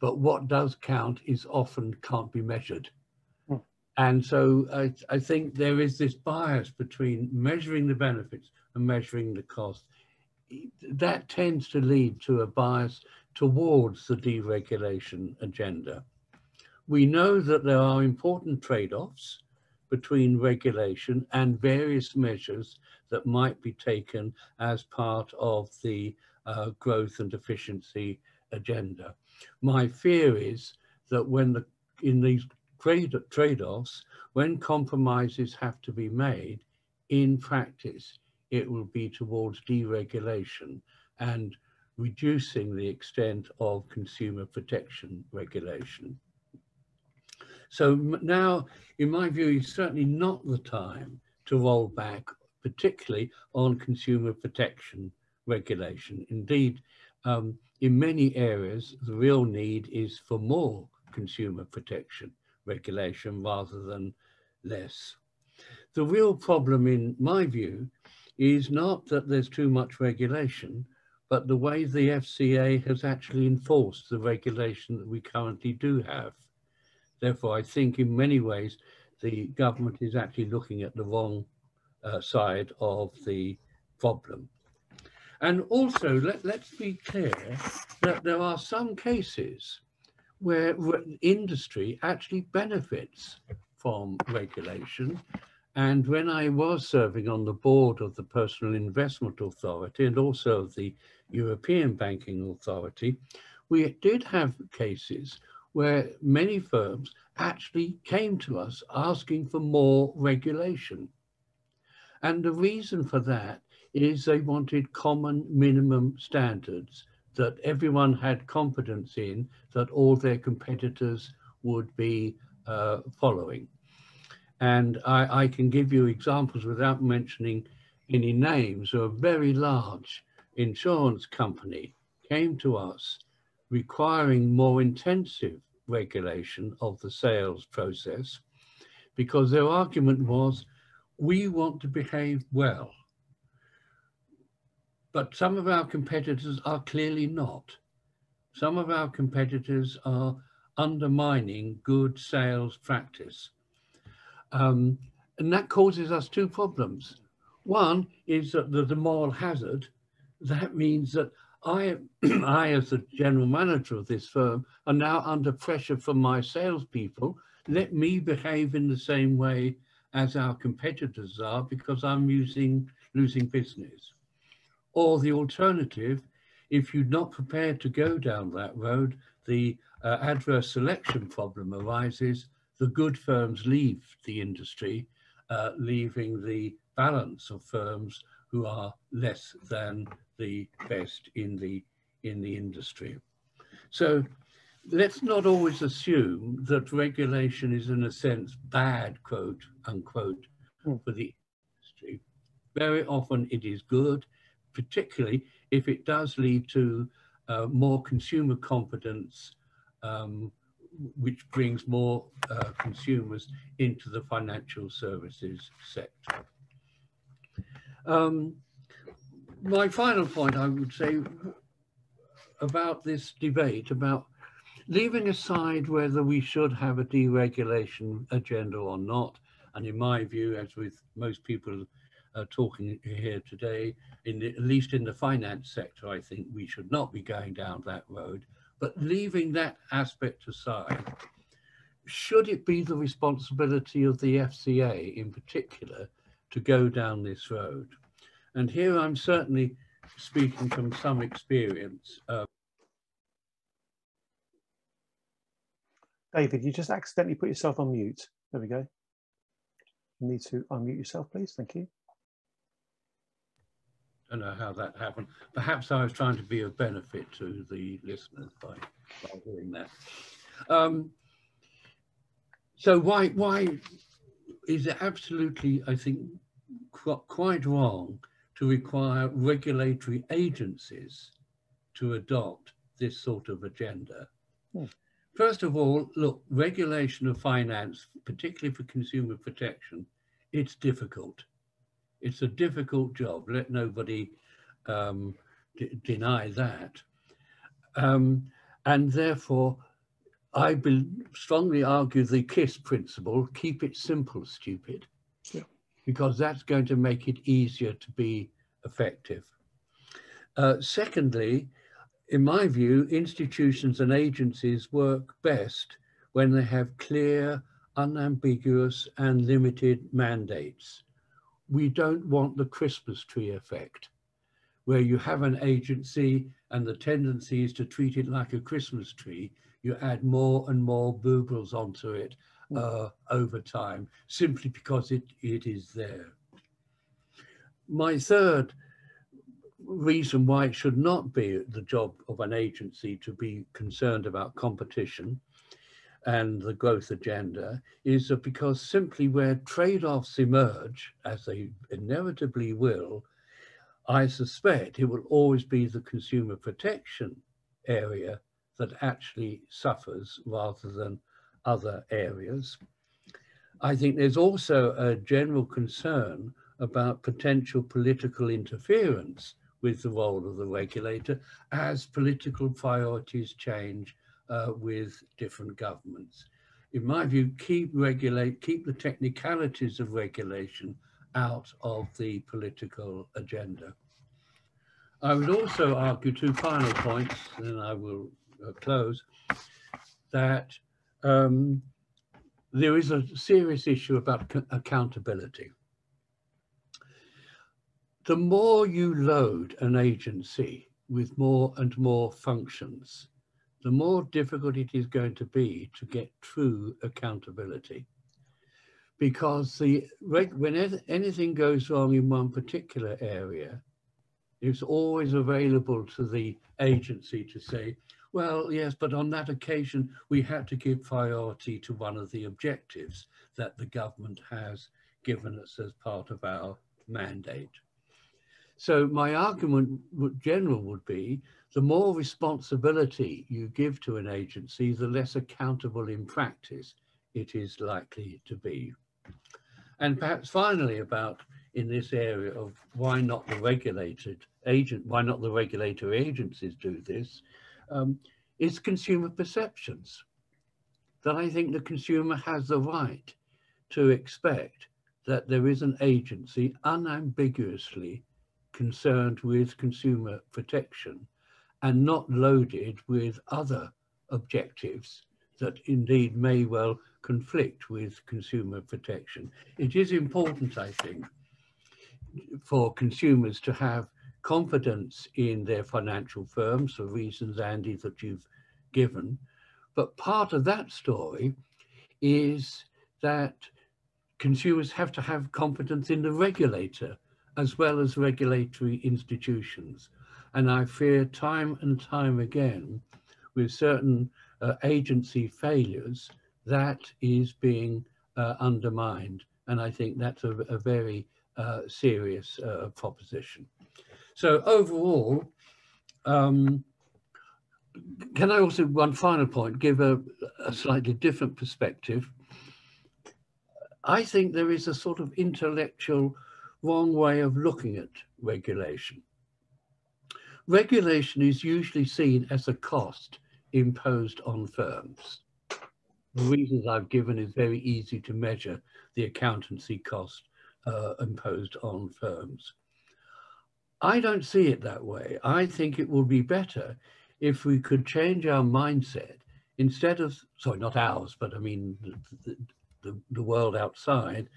but what does count is often can't be measured. Mm. And so I think there is this bias between measuring the benefits and measuring the cost. That tends to lead to a bias towards the deregulation agenda. We know that there are important trade-offs between regulation and various measures that might be taken as part of the growth and efficiency agenda. My fear is that when in these trade-offs, when compromises have to be made, in practice, it will be towards deregulation and reducing the extent of consumer protection regulation. So now, in my view, is certainly not the time to roll back, particularly on consumer protection regulation. Indeed, in many areas, the real need is for more consumer protection regulation rather than less. The real problem, in my view, is not that there's too much regulation, but the way the FCA has actually enforced the regulation that we currently do have. Therefore, I think in many ways, the government is actually looking at the wrong side of the problem. And also, let's be clear that there are some cases where industry actually benefits from regulation. And when I was serving on the board of the Personal Investment Authority and also of the European Banking Authority, we did have cases where many firms actually came to us asking for more regulation. And the reason for that is they wanted common minimum standards that everyone had confidence in, that all their competitors would be following. And I can give you examples without mentioning any names. A very large insurance company came to us requiring more intensive regulation of the sales process because their argument was, we want to behave well, but some of our competitors are clearly not. Some of our competitors are undermining good sales practice. And that causes us two problems. One is that the moral hazard. That means that I, as the general manager of this firm, are now under pressure from my salespeople. Let me behave in the same way as our competitors are because I'm losing business. Or the alternative, if you're not prepared to go down that road, the adverse selection problem arises. The good firms leave the industry, leaving the balance of firms who are less than the best in the industry. So let's not always assume that regulation is in a sense bad, quote unquote, for the industry. Very often it is good, particularly if it does lead to more consumer confidence, which brings more consumers into the financial services sector. My final point, I would say, about this debate, about leaving aside whether we should have a deregulation agenda or not, and in my view, as with most people talking here today, at least in the finance sector, I think we should not be going down that road. But leaving that aspect aside, should it be the responsibility of the FCA in particular to go down this road? And here I'm certainly speaking from some experience. David, you just accidentally put yourself on mute. There we go. You need to unmute yourself, please. Thank you. I don't know how that happened. Perhaps I was trying to be of benefit to the listeners by doing that. So why is it absolutely, I think, quite wrong to require regulatory agencies to adopt this sort of agenda? First of all, look, regulation of finance, particularly for consumer protection, it's difficult. It's a difficult job. Let nobody deny that. And therefore, I strongly argue the KISS principle, keep it simple, stupid, because that's going to make it easier to be effective. Secondly, in my view, institutions and agencies work best when they have clear, unambiguous and limited mandates. We don't want the Christmas tree effect, where you have an agency and the tendency is to treat it like a Christmas tree. You add more and more baubles onto it over time, simply because it is there. My third reason why it should not be the job of an agency to be concerned about competition and the growth agenda is that because simply where trade-offs emerge, as they inevitably will, I suspect it will always be the consumer protection area that actually suffers rather than other areas. I think there's also a general concern about potential political interference with the role of the regulator as political priorities change with different governments. In my view, keep the technicalities of regulation out of the political agenda. I would also argue two final points, and then I will close, that there is a serious issue about accountability. The more you load an agency with more and more functions, the more difficult it is going to be to get true accountability. Because when anything goes wrong in one particular area, it's always available to the agency to say, well, yes, but on that occasion, we had to give priority to one of the objectives that the government has given us as part of our mandate. So my argument general would be, the more responsibility you give to an agency, the less accountable in practice it is likely to be. And perhaps finally about in this area of why not the regulator agencies do this, is consumer perceptions. That I think the consumer has the right to expect that there is an agency unambiguously concerned with consumer protection and not loaded with other objectives that indeed may well conflict with consumer protection. It is important, I think, for consumers to have confidence in their financial firms for reasons, Andy, that you've given. But part of that story is that consumers have to have confidence in the regulator as well as regulatory institutions. And I fear time and time again with certain agency failures, that is being undermined. And I think that's a very serious proposition. So overall, can I also, one final point, give a slightly different perspective? I think there is a sort of intellectual wrong way of looking at regulation. Regulation is usually seen as a cost imposed on firms. The reasons I've given is very easy to measure the accountancy cost imposed on firms. I don't see it that way. I think it would be better if we could change our mindset instead of, sorry, not ours, but I mean the world outside.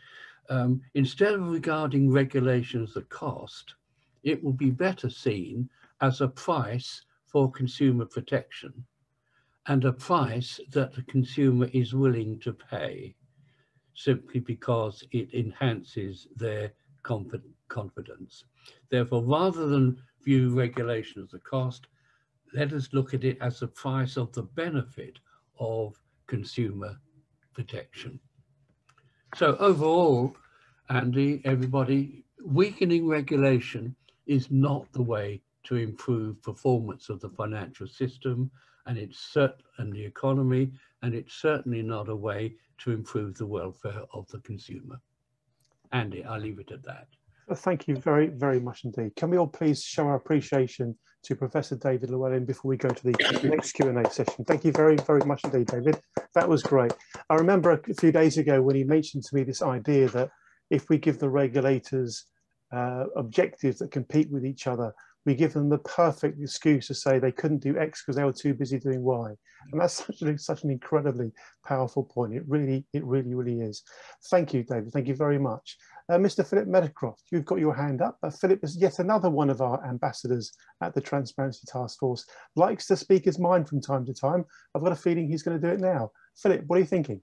Instead of regarding regulation as a cost, it will be better seen as a price for consumer protection and a price that the consumer is willing to pay simply because it enhances their confidence. Therefore, rather than view regulation as a cost, let us look at it as the price of the benefit of consumer protection. So overall, Andy, everybody, weakening regulation is not the way to improve performance of the financial system and the economy, and it's certainly not a way to improve the welfare of the consumer. Andy, I'll leave it at that. Thank you very, very much indeed. Can we all please show our appreciation to Professor David Llewellyn before we go to the next Q&A session? Thank you very, very much indeed, David. That was great. I remember a few days ago when he mentioned to me this idea that if we give the regulators objectives that compete with each other, we give them the perfect excuse to say they couldn't do X because they were too busy doing Y. And that's such an incredibly powerful point. It really is. Thank you, David. Thank you very much. Mr. Philip Meadowcroft, you've got your hand up. Philip is yet another one of our ambassadors at the Transparency Task Force. Likes to speak his mind from time to time. I've got a feeling he's going to do it now. Philip, what are you thinking?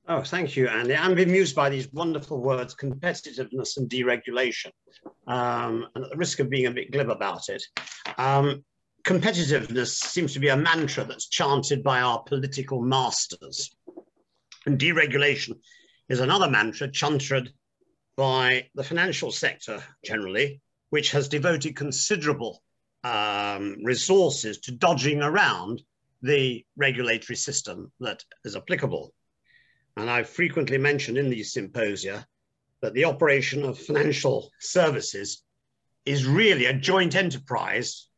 Oh, thank you, Andy. I'm bemused by these wonderful words, competitiveness and deregulation, and at the risk of being a bit glib about it. Competitiveness seems to be a mantra that's chanted by our political masters. And deregulation is another mantra chanted by the financial sector generally, which has devoted considerable resources to dodging around the regulatory system that is applicable. And I've frequently mentioned in these symposia that the operation of financial services is really a joint enterprise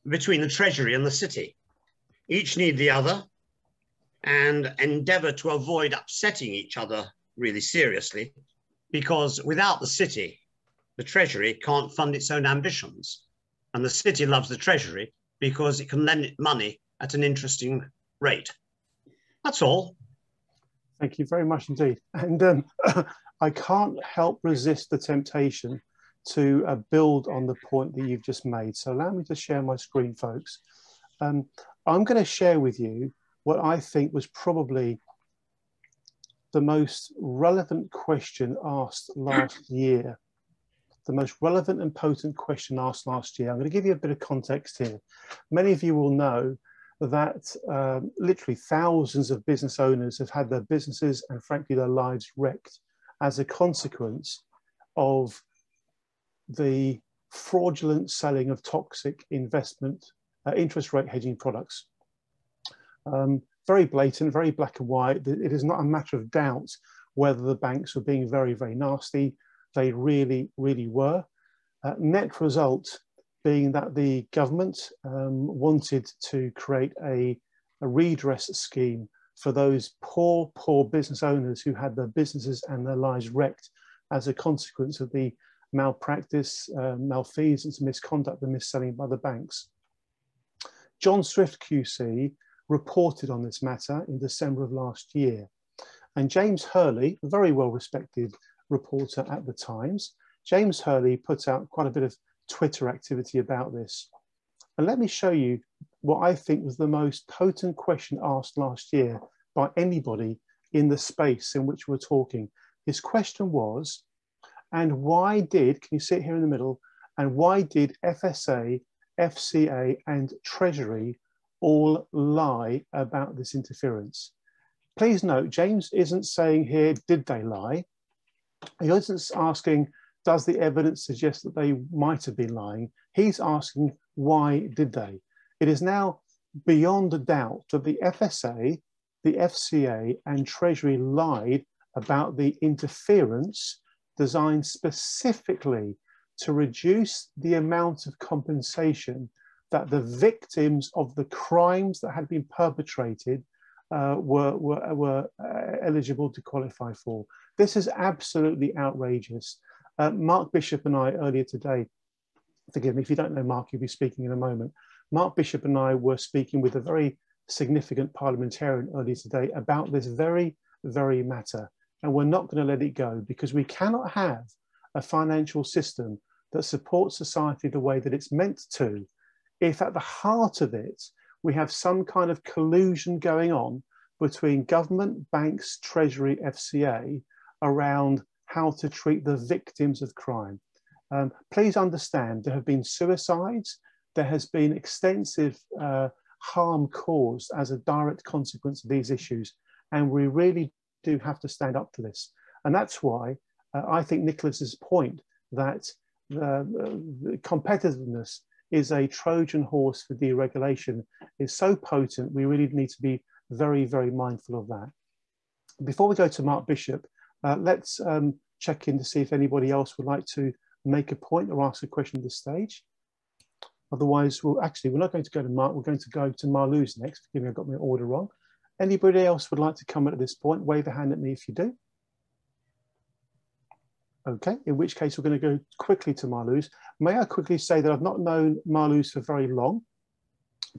between the Treasury and the City. Each need the other and endeavour to avoid upsetting each other really seriously, because without the City, the Treasury can't fund its own ambitions. And the City loves the Treasury because it can lend it money at an interesting rate. That's all. Thank you very much indeed. And I can't help resist the temptation to build on the point that you've just made. So allow me to share my screen, folks. I'm going to share with you what I think was probably the most relevant question asked last year. The most relevant and potent question asked last year. I'm going to give you a bit of context here. Many of you will know that literally thousands of business owners have had their businesses and frankly their lives wrecked as a consequence of the fraudulent selling of toxic investment interest rate hedging products. Very blatant, very black and white. It is not a matter of doubt whether the banks were being very, very nasty. They really, really were. Net result being that the government wanted to create a redress scheme for those poor business owners who had their businesses and their lives wrecked as a consequence of the malpractice, malfeasance, misconduct and mis-selling by the banks. John Swift QC reported on this matter in December of last year. And James Hurley, a very well-respected reporter at the Times, James Hurley put out quite a bit of Twitter activity about this. And let me show you what I think was the most potent question asked last year by anybody in the space in which we're talking. His question was, and why did, can you see it here in the middle, and why did FSA, FCA and Treasury all lie about this interference? Please note, James isn't saying here, did they lie? He isn't asking, does the evidence suggest that they might have been lying? He's asking, why did they? It is now beyond a doubt that the FSA, the FCA and Treasury lied about the interference designed specifically to reduce the amount of compensation that the victims of the crimes that had been perpetrated were eligible to qualify for. This is absolutely outrageous. Mark Bishop and I earlier today, forgive me if you don't know Mark, you'll be speaking in a moment. Mark Bishop and I were speaking with a very significant parliamentarian earlier today about this very, very matter. And we're not going to let it go because we cannot have a financial system that supports society the way that it's meant to if at the heart of it we have some kind of collusion going on between government, banks, Treasury, FCA around how to treat the victims of crime. Please understand there have been suicides, there has been extensive harm caused as a direct consequence of these issues, and we really do have to stand up to this. And that's why I think Nicholas's point that the competitiveness is a Trojan horse for deregulation is so potent, we really need to be very, very mindful of that. Before we go to Mark Bishop, let's check in to see if anybody else would like to make a point or ask a question at this stage. Otherwise, we're not going to go to Mark, we're going to go to Marloes next. Forgive me, I got my order wrong. Anybody else would like to comment at this point? Wave a hand at me if you do. Okay, in which case we're going to go quickly to Marloes. May I quickly say that I've not known Marloes for very long,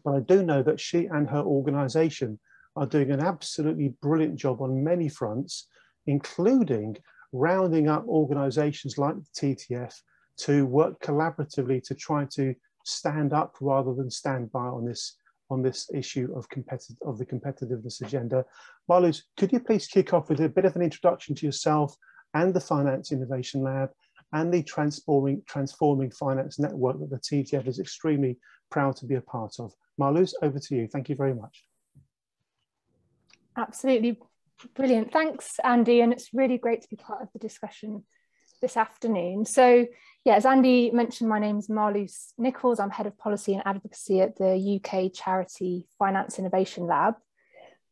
but I do know that she and her organisation are doing an absolutely brilliant job on many fronts, including rounding up organisations like the TTF to work collaboratively to try to stand up rather than stand by on this issue of the competitiveness agenda. Marloes, could you please kick off with a bit of an introduction to yourself and the Finance Innovation Lab and the Transforming Finance Network that the TTF is extremely proud to be a part of. Marloes, over to you. Thank you very much. Absolutely brilliant. Thanks, Andy. And it's really great to be part of the discussion this afternoon. So yeah, as Andy mentioned, my name is Marloes Nicholls. I'm Head of Policy and Advocacy at the UK charity Finance Innovation Lab.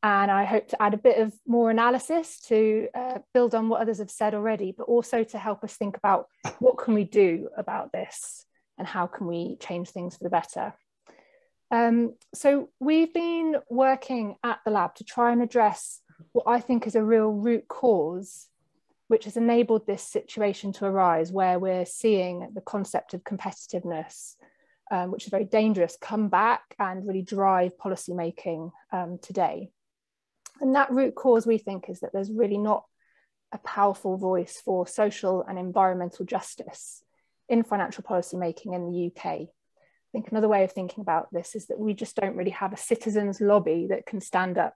And I hope to add a bit of more analysis to build on what others have said already, but also to help us think about what can we do about this and how can we change things for the better. So we've been working at the lab to try and address what I think is a real root cause, which has enabled this situation to arise, where we're seeing the concept of competitiveness, which is very dangerous, come back and really drive policy making today. And that root cause, we think, is that there's really not a powerful voice for social and environmental justice in financial policy making in the UK. I think another way of thinking about this is that we just don't really have a citizens' lobby that can stand up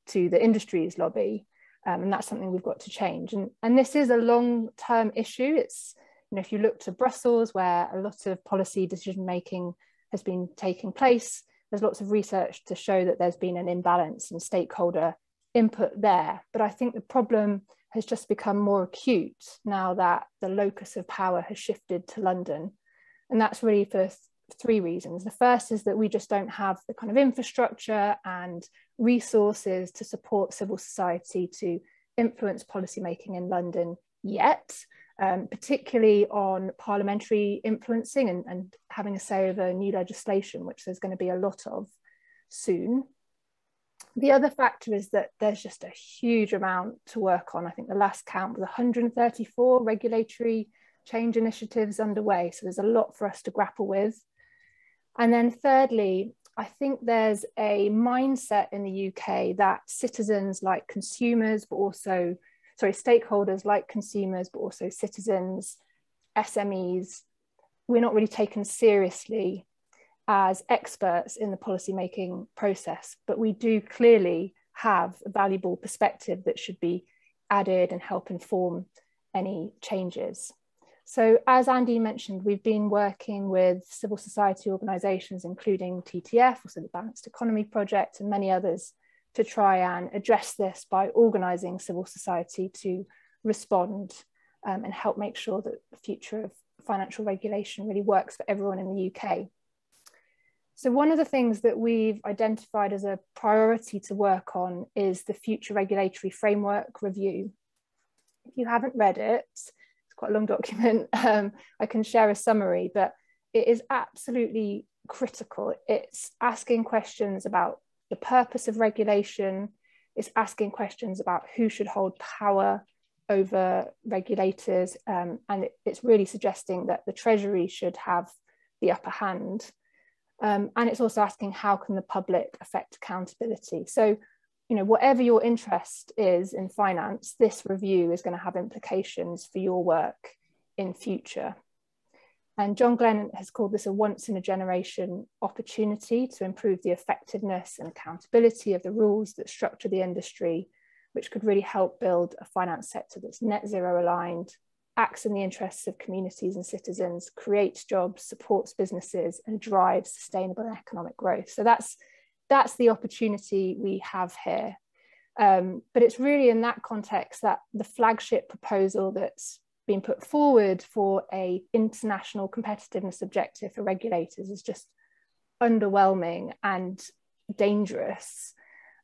to the industry's lobby. And that's something we've got to change. And this is a long-term issue. It's, if you look to Brussels, where a lot of policy decision-making has been taking place, there's lots of research to show that there's been an imbalance in stakeholder input there. But I think the problem has just become more acute now that the locus of power has shifted to London. And that's really for three reasons. The first is that we just don't have the kind of infrastructure and resources to support civil society to influence policymaking in London yet, particularly on parliamentary influencing and having a say over new legislation, which there's going to be a lot of soon. The other factor is that there's just a huge amount to work on. I think the last count was 134 regulatory change initiatives underway. So there's a lot for us to grapple with. And then thirdly, I think there's a mindset in the UK that citizens like consumers, but also, stakeholders like consumers, but also citizens, SMEs, we're not really taken seriously as experts in the policymaking process, but we do clearly have a valuable perspective that should be added and help inform any changes. So as Andy mentioned, we've been working with civil society organisations, including TTF, also the Balanced Economy Project, and many others, to try and address this by organising civil society to respond and help make sure that the future of financial regulation really works for everyone in the UK. So one of the things that we've identified as a priority to work on is the Future Regulatory Framework Review. If you haven't read it, it's quite a long document, I can share a summary, but it is absolutely critical. It's asking questions about the purpose of regulation, it's asking questions about who should hold power over regulators, and it's really suggesting that the Treasury should have the upper hand. And it's also asking how can the public affect accountability. So, whatever your interest is in finance, this review is going to have implications for your work in future. And John Glenn has called this a once-in-a-generation opportunity to improve the effectiveness and accountability of the rules that structure the industry, which could really help build a finance sector that's net zero aligned, acts in the interests of communities and citizens, creates jobs, supports businesses, and drives sustainable economic growth. So that's the opportunity we have here. But it's really in that context that the flagship proposal that's been put forward for an international competitiveness objective for regulators is just underwhelming and dangerous.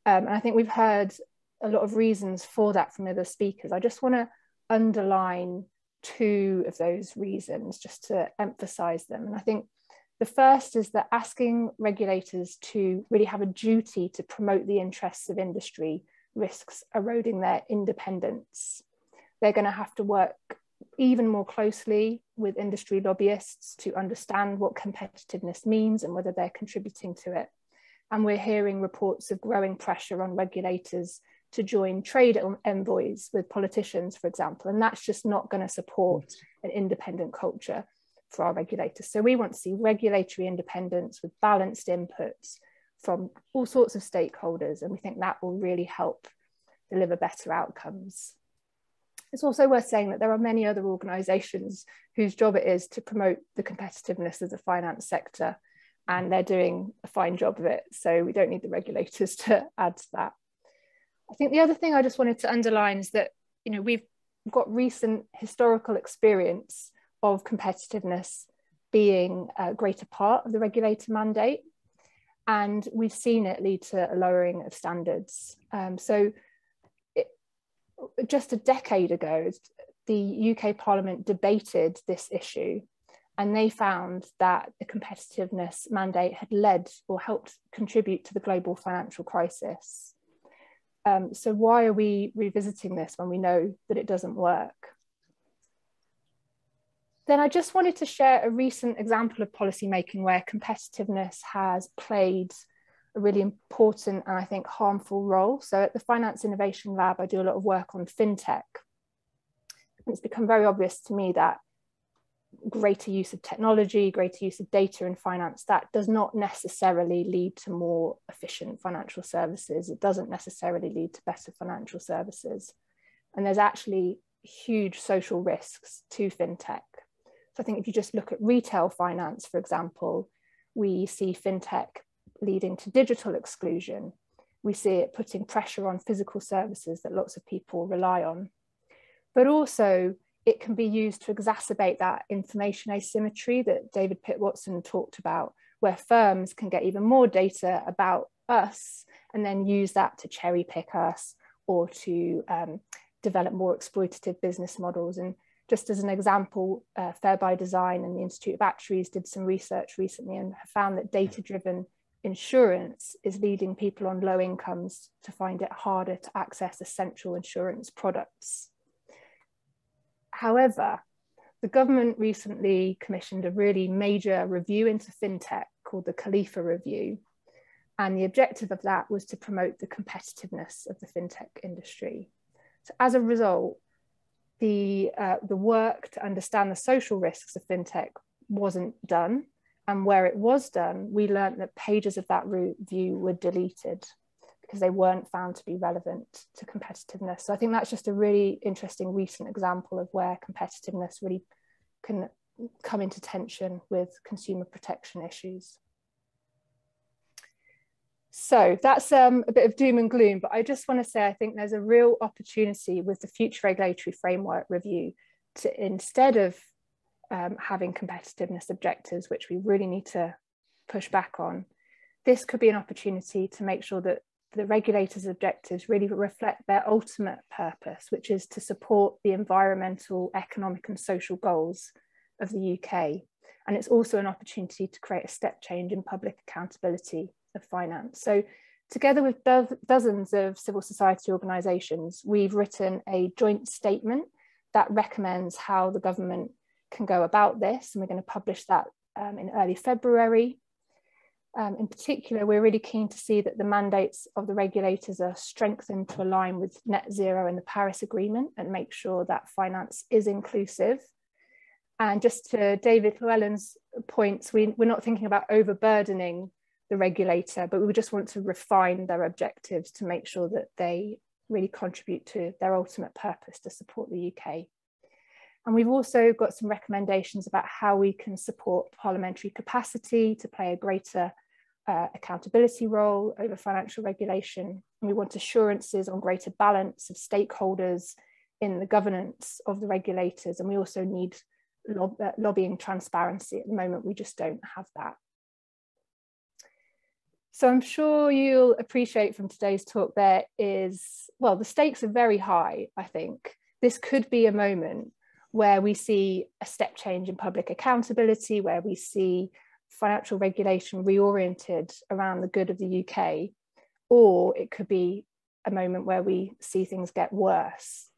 And I think we've heard a lot of reasons for that from other speakers. I just want to underline two of those reasons, just to emphasize them. And I think the first is that asking regulators to really have a duty to promote the interests of industry risks eroding their independence. They're going to have to work even more closely with industry lobbyists to understand what competitiveness means and whether they're contributing to it. And we're hearing reports of growing pressure on regulators to join trade envoys with politicians, for example, and that's just not going to support an independent culture for our regulators. So we want to see regulatory independence with balanced inputs from all sorts of stakeholders, and we think that will really help deliver better outcomes. It's also worth saying that there are many other organisations whose job it is to promote the competitiveness of the finance sector, and they're doing a fine job of it. So we don't need the regulators to add to that. I think the other thing I just wanted to underline is that, you know, we've got recent historical experience of competitiveness being a greater part of the regulator mandate, and we've seen it lead to a lowering of standards. Just a decade ago, the UK Parliament debated this issue, and they found that the competitiveness mandate had led or helped contribute to the global financial crisis. So why are we revisiting this when we know that it doesn't work? Then I just wanted to share a recent example of policymaking where competitiveness has played a really important and I think harmful role. So at the Finance Innovation Lab, I do a lot of work on fintech. It's become very obvious to me that greater use of technology, greater use of data in finance, that does not necessarily lead to more efficient financial services. It doesn't necessarily lead to better financial services. And there's actually huge social risks to fintech. So I think if you just look at retail finance, for example, we see fintech leading to digital exclusion. We see it putting pressure on physical services that lots of people rely on. But also it can be used to exacerbate that information asymmetry that David Pitt-Watson talked about, where firms can get even more data about us and then use that to cherry pick us or to develop more exploitative business models. And just as an example, Fair by Design and the Institute of Actuaries did some research recently and have found that data-driven insurance is leading people on low incomes to find it harder to access essential insurance products. However, the government recently commissioned a really major review into fintech called the Khalifa Review. And the objective of that was to promote the competitiveness of the fintech industry. So as a result, the work to understand the social risks of fintech wasn't done. And where it was done, we learned that pages of that review were deleted because they weren't found to be relevant to competitiveness. So I think that's just a really interesting recent example of where competitiveness really can come into tension with consumer protection issues. So that's a bit of doom and gloom, but I just want to say I think there's a real opportunity with the future regulatory framework review to, instead of having competitiveness objectives, which we really need to push back on, this could be an opportunity to make sure that the regulators' objectives really reflect their ultimate purpose, which is to support the environmental, economic and social goals of the UK. And it's also an opportunity to create a step change in public accountability of finance. So together with dozens of civil society organisations, we've written a joint statement that recommends how the government can go about this. And we're going to publish that in early February. In particular, we're really keen to see that the mandates of the regulators are strengthened to align with net zero and the Paris Agreement and make sure that finance is inclusive. And just to David Llewellyn's points, we're not thinking about overburdening the regulator, but we just want to refine their objectives to make sure that they really contribute to their ultimate purpose to support the UK. And we've also got some recommendations about how we can support parliamentary capacity to play a greater accountability role over financial regulation. And we want assurances on greater balance of stakeholders in the governance of the regulators. And we also need lobbying transparency. At the moment, we just don't have that. So I'm sure you'll appreciate from today's talk there is, well, the stakes are very high, I think. this could be a moment where we see a step change in public accountability, where we see financial regulation reoriented around the good of the UK, or it could be a moment where we see things get worse.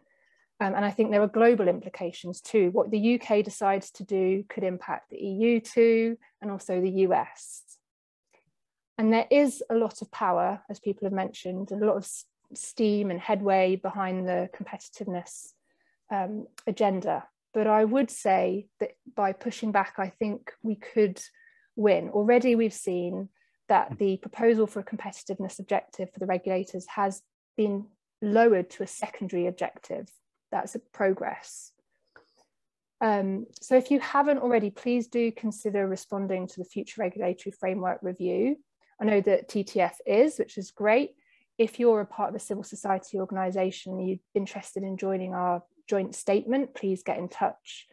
And I think there are global implications too. What the UK decides to do could impact the EU too, and also the US. And there is a lot of power, as people have mentioned, and a lot of steam and headway behind the competitiveness agenda. But I would say that by pushing back, I think we could win. Already we've seen that the proposal for a competitiveness objective for the regulators has been lowered to a secondary objective. That's a progress. So if you haven't already, please do consider responding to the Future Regulatory Framework Review. I know that TTF is, which is great. If you're a part of a civil society organisation and you're interested in joining our joint statement, please get in touch.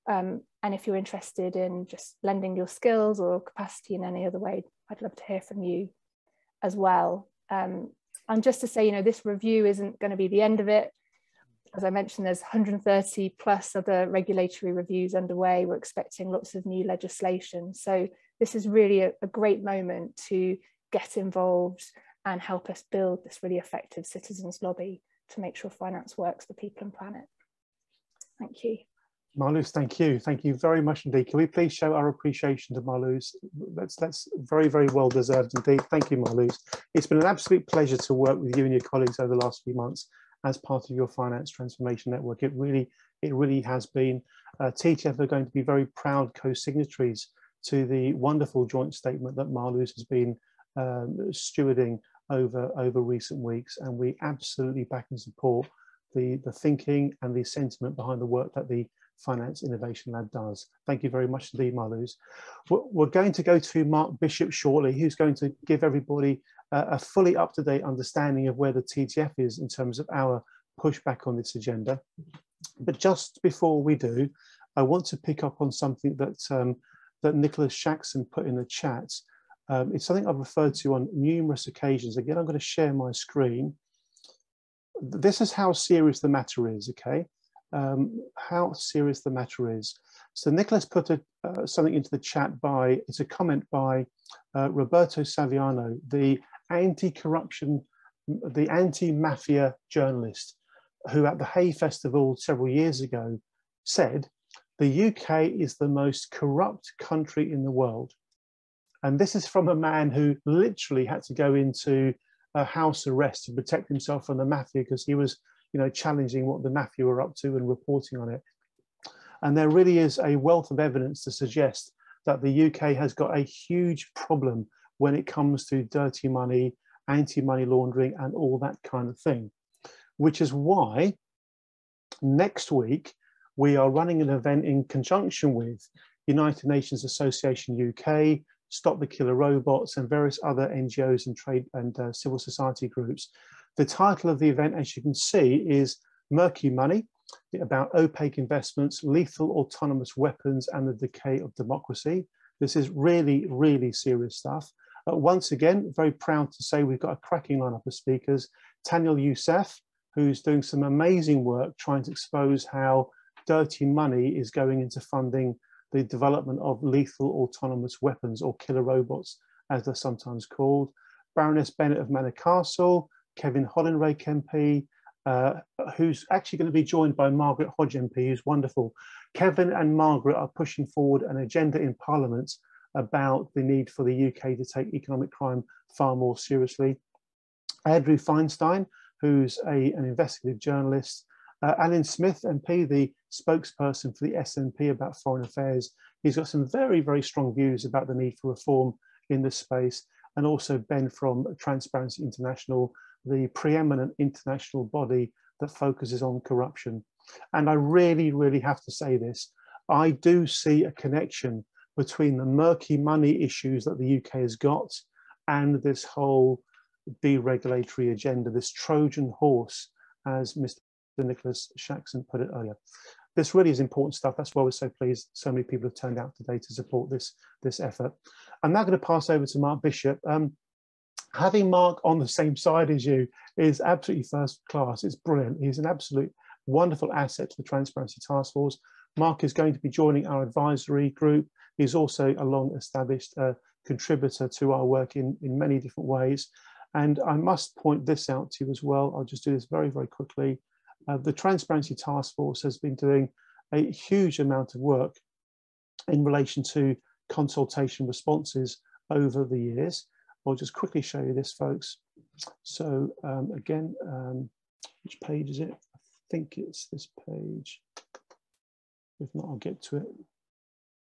And if you're interested in just lending your skills or capacity in any other way, I'd love to hear from you as well. And just to say, you know, this review isn't going to be the end of it. As I mentioned, there's 130 plus other regulatory reviews underway. We're expecting lots of new legislation. So this is really a great moment to get involved and help us build this really effective citizens lobby to make sure finance works for people and planet. Thank you. Marloes, thank you. Thank you very much indeed. Can we please show our appreciation to Marloes? That's very, very well deserved indeed. Thank you, Marloes. It's been an absolute pleasure to work with you and your colleagues over the last few months as part of your Finance Transformation Network. It really has been. TTF are going to be very proud co-signatories to the wonderful joint statement that Marloes has been stewarding over recent weeks, and we absolutely back and support the thinking and the sentiment behind the work that the Finance Innovation Lab does. Thank you very much indeed, Marloes. We're going to go to Mark Bishop shortly, who's going to give everybody a fully up-to-date understanding of where the TTF is in terms of our pushback on this agenda. But just before we do, I want to pick up on something that that Nicholas Shaxson put in the chat. It's something I've referred to on numerous occasions. Again, I'm going to share my screen. This is how serious the matter is, okay? How serious the matter is. So Nicholas put something into the chat it's a comment by Roberto Saviano, the anti-corruption, the anti-mafia journalist, who at the Hay Festival several years ago said, the UK is the most corrupt country in the world. And this is from a man who literally had to go into a house arrest to protect himself from the mafia because he was, you know, challenging what the mafia were up to and reporting on it. And there really is a wealth of evidence to suggest that the UK has got a huge problem when it comes to dirty money, anti-money laundering, and all that kind of thing. Which is why next week we are running an event in conjunction with United Nations Association UK, Stop the Killer Robots, and various other NGOs and trade and civil society groups. The title of the event, as you can see, is Murky Money, about opaque investments, lethal autonomous weapons, and the decay of democracy. This is really, really serious stuff. Once again, very proud to say we've got a cracking lineup of speakers. Taniel Youssef, who's doing some amazing work trying to expose how dirty money is going into funding the development of lethal autonomous weapons, or killer robots, as they're sometimes called. Baroness Bennett of Manor Castle, Kevin Hollinrake MP, who's actually going to be joined by Margaret Hodge MP, who's wonderful. Kevin and Margaret are pushing forward an agenda in Parliament about the need for the UK to take economic crime far more seriously. Andrew Feinstein, who's an investigative journalist. Alan Smith MP, the spokesperson for the SNP about foreign affairs. He's got some very, very strong views about the need for reform in this space. And also Ben from Transparency International, the preeminent international body that focuses on corruption. And I really, really have to say this, I do see a connection between the murky money issues that the UK has got and this whole deregulatory agenda, this Trojan horse, as Mr. Nicholas Shaxson put it earlier. This really is important stuff. That's why we're so pleased so many people have turned out today to support this effort. I'm now going to pass over to Mark Bishop. Having Mark on the same side as you is absolutely first class. It's brilliant. He's an absolute wonderful asset to the Transparency Task Force. Mark is going to be joining our advisory group. He's also a long-established contributor to our work in many different ways. And I must point this out to you as well. I'll just do this very, very quickly. The Transparency Task Force has been doing a huge amount of work in relation to consultation responses over the years. I'll just quickly show you this, folks. So again, which page is it? I think it's this page. If not, I'll get to it.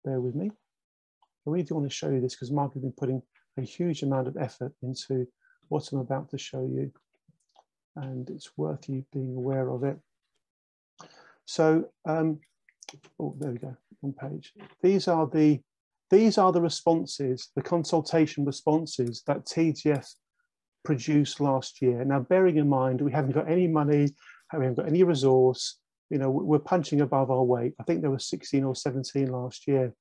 Bear with me. I really do want to show you this because Mark has been putting a huge amount of effort into what I'm about to show you, and it's worth you being aware of it. So, oh, there we go, one page. These are the responses, the consultation responses that TGF produced last year. Now, bearing in mind, we haven't got any money, we haven't got any resource, you know, we're punching above our weight. I think there were 16 or 17 last year.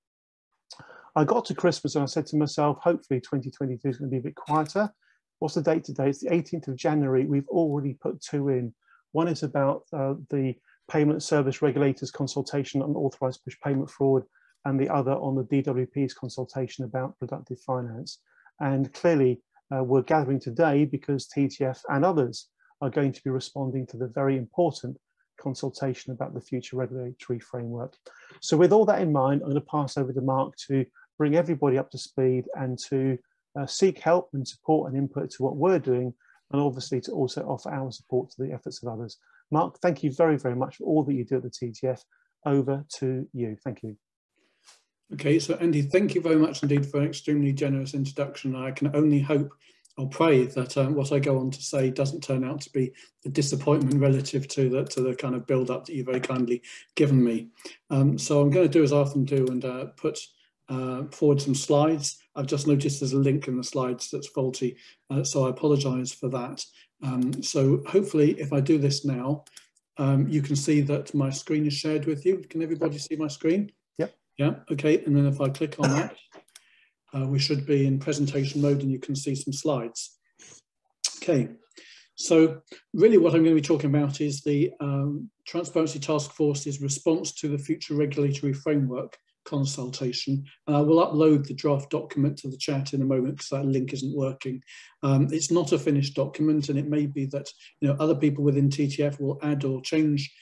I got to Christmas and I said to myself, hopefully 2022 is going to be a bit quieter. What's the date today? It's the 18th of January. We've already put 2 in. One is about the Payment Service Regulators consultation on authorised push payment fraud, and the other on the DWP's consultation about productive finance. And clearly we're gathering today because TTF and others are going to be responding to the very important consultation about the future regulatory framework. So with all that in mind, I'm going to pass over to Mark to bring everybody up to speed and to seek help and support and input to what we're doing, and obviously to also offer our support to the efforts of others. Mark, thank you very, very much for all that you do at the TTF. Over to you. Thank you. Okay, so Andy, thank you very much indeed for an extremely generous introduction. I can only hope or pray that what I go on to say doesn't turn out to be a disappointment relative to the kind of build-up that you've very kindly given me. So I'm going to do as I often do and put forward some slides. I've just noticed there's a link in the slides that's faulty, so I apologise for that. So hopefully if I do this now, you can see that my screen is shared with you. Can everybody see my screen? Yep. Yeah, okay, and then if I click on that, we should be in presentation mode and you can see some slides. Okay, so really what I'm going to be talking about is the Transparency Task Force's response to the Future Regulatory Framework consultation. And I will upload the draft document to the chat in a moment because that link isn't working. It's not a finished document, and it may be that other people within TTF will add or change,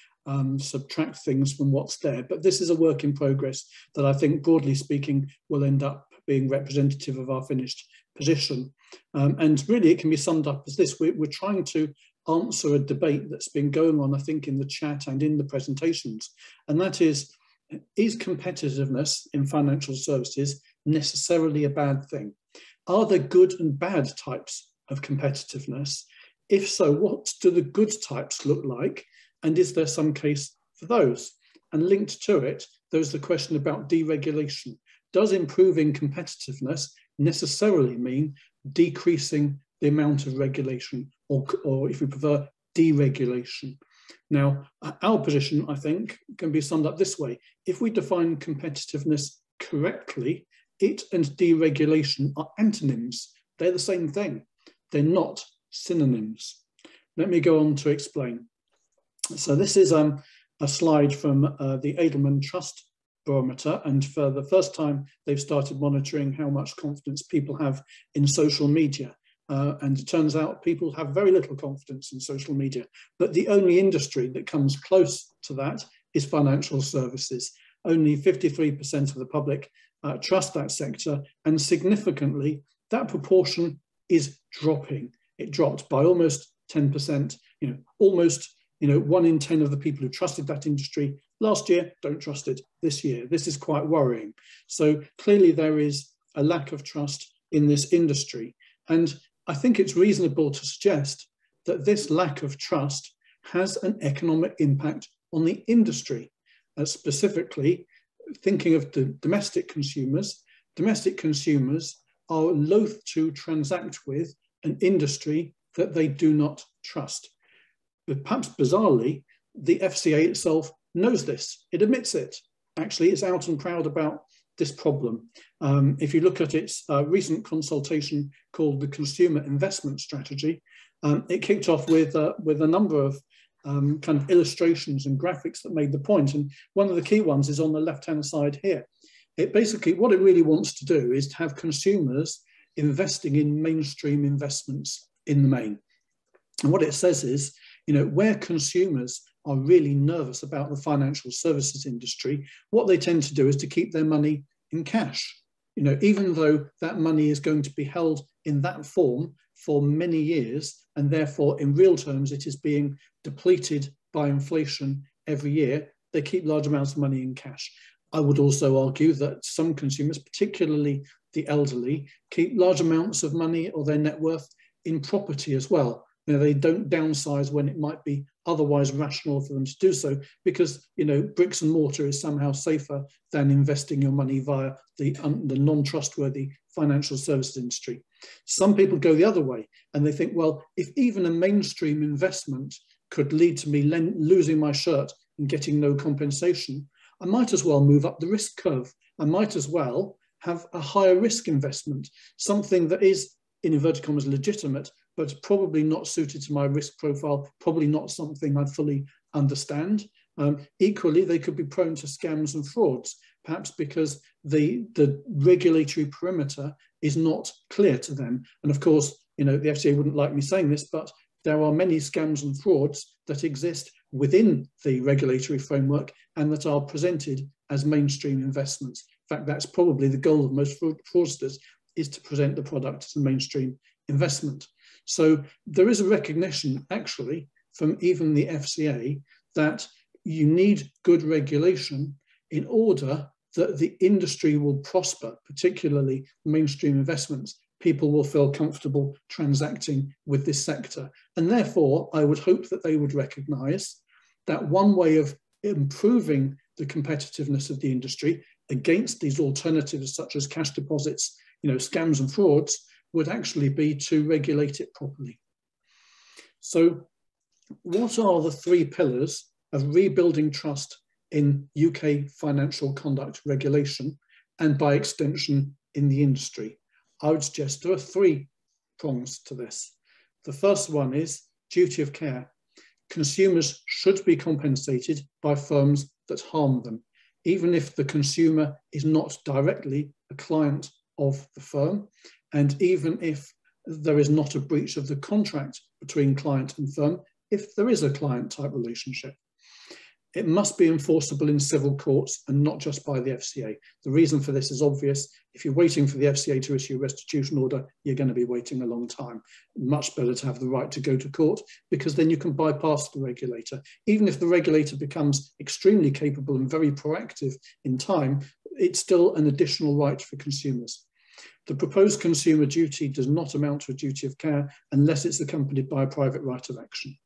subtract things from what's there. But this is a work in progress that I think, broadly speaking, will end up being representative of our finished position. And really it can be summed up as this. We're trying to answer a debate that's been going on, I think, in the chat and in the presentations, and that is competitiveness in financial services necessarily a bad thing? Are there good and bad types of competitiveness? If so, what do the good types look like? And is there some case for those? And linked to it, there's the question about deregulation. Does improving competitiveness necessarily mean decreasing the amount of regulation, or if we prefer, deregulation? Now, our position, I think, can be summed up this way. If we define competitiveness correctly, it and deregulation are antonyms. They're the same thing. They're not synonyms. Let me go on to explain. So this is a slide from the Edelman Trust Barometer, and for the first time, they've started monitoring how much confidence people have in social media. And it turns out people have very little confidence in social media, but the only industry that comes close to that is financial services. Only 53% of the public trust that sector, and significantly, that proportion is dropping. It dropped by almost 10%, almost 1 in 10 of the people who trusted that industry last year don't trust it this year. This is quite worrying. So clearly there is a lack of trust in this industry. And I think it's reasonable to suggest that this lack of trust has an economic impact on the industry. Specifically, thinking of the domestic consumers are loath to transact with an industry that they do not trust. But perhaps bizarrely, the FCA itself knows this. It admits it. Actually, it's out and proud about this problem. If you look at its recent consultation called the Consumer Investment Strategy, it kicked off with a number of kind of illustrations and graphics that made the point. And one of the key ones is on the left-hand side here. It basically, what it really wants to do is to have consumers investing in mainstream investments in the main. And what it says is, you know, where consumers are really nervous about the financial services industry, what they tend to do is to keep their money in cash. You know, even though that money is going to be held in that form for many years, and therefore in real terms it is being depleted by inflation every year, they keep large amounts of money in cash. I would also argue that some consumers, particularly the elderly, keep large amounts of money or their net worth in property as well. You know, they don't downsize when it might be otherwise rational for them to do so, because, you know, bricks and mortar is somehow safer than investing your money via the non-trustworthy financial services industry. Some people go the other way and they think, well, if even a mainstream investment could lead to me losing my shirt and getting no compensation, I might as well move up the risk curve. I might as well have a higher risk investment, something that is, in inverted commas, legitimate, but probably not suited to my risk profile, probably not something I'd fully understand. Equally, they could be prone to scams and frauds, perhaps because the regulatory perimeter is not clear to them. And of course, you know, the FCA wouldn't like me saying this, but there are many scams and frauds that exist within the regulatory framework and that are presented as mainstream investments. In fact, that's probably the goal of most fraudsters, is to present the product as a mainstream investment. So there is a recognition, actually, from even the FCA that you need good regulation in order that the industry will prosper, particularly mainstream investments. People will feel comfortable transacting with this sector. And therefore, I would hope that they would recognise that one way of improving the competitiveness of the industry against these alternatives such as cash deposits, you know, scams and frauds, would actually be to regulate it properly. So what are the three pillars of rebuilding trust in UK financial conduct regulation and by extension in the industry? I would suggest there are three prongs to this. The first one is duty of care. Consumers should be compensated by firms that harm them, even if the consumer is not directly a client of the firm, and even if there is not a breach of the contract between client and firm, if there is a client-type relationship. It must be enforceable in civil courts and not just by the FCA. The reason for this is obvious. If you're waiting for the FCA to issue a restitution order, you're going to be waiting a long time. Much better to have the right to go to court, because then you can bypass the regulator. Even if the regulator becomes extremely capable and very proactive in time, it's still an additional right for consumers. The proposed consumer duty does not amount to a duty of care unless it's accompanied by a private right of action.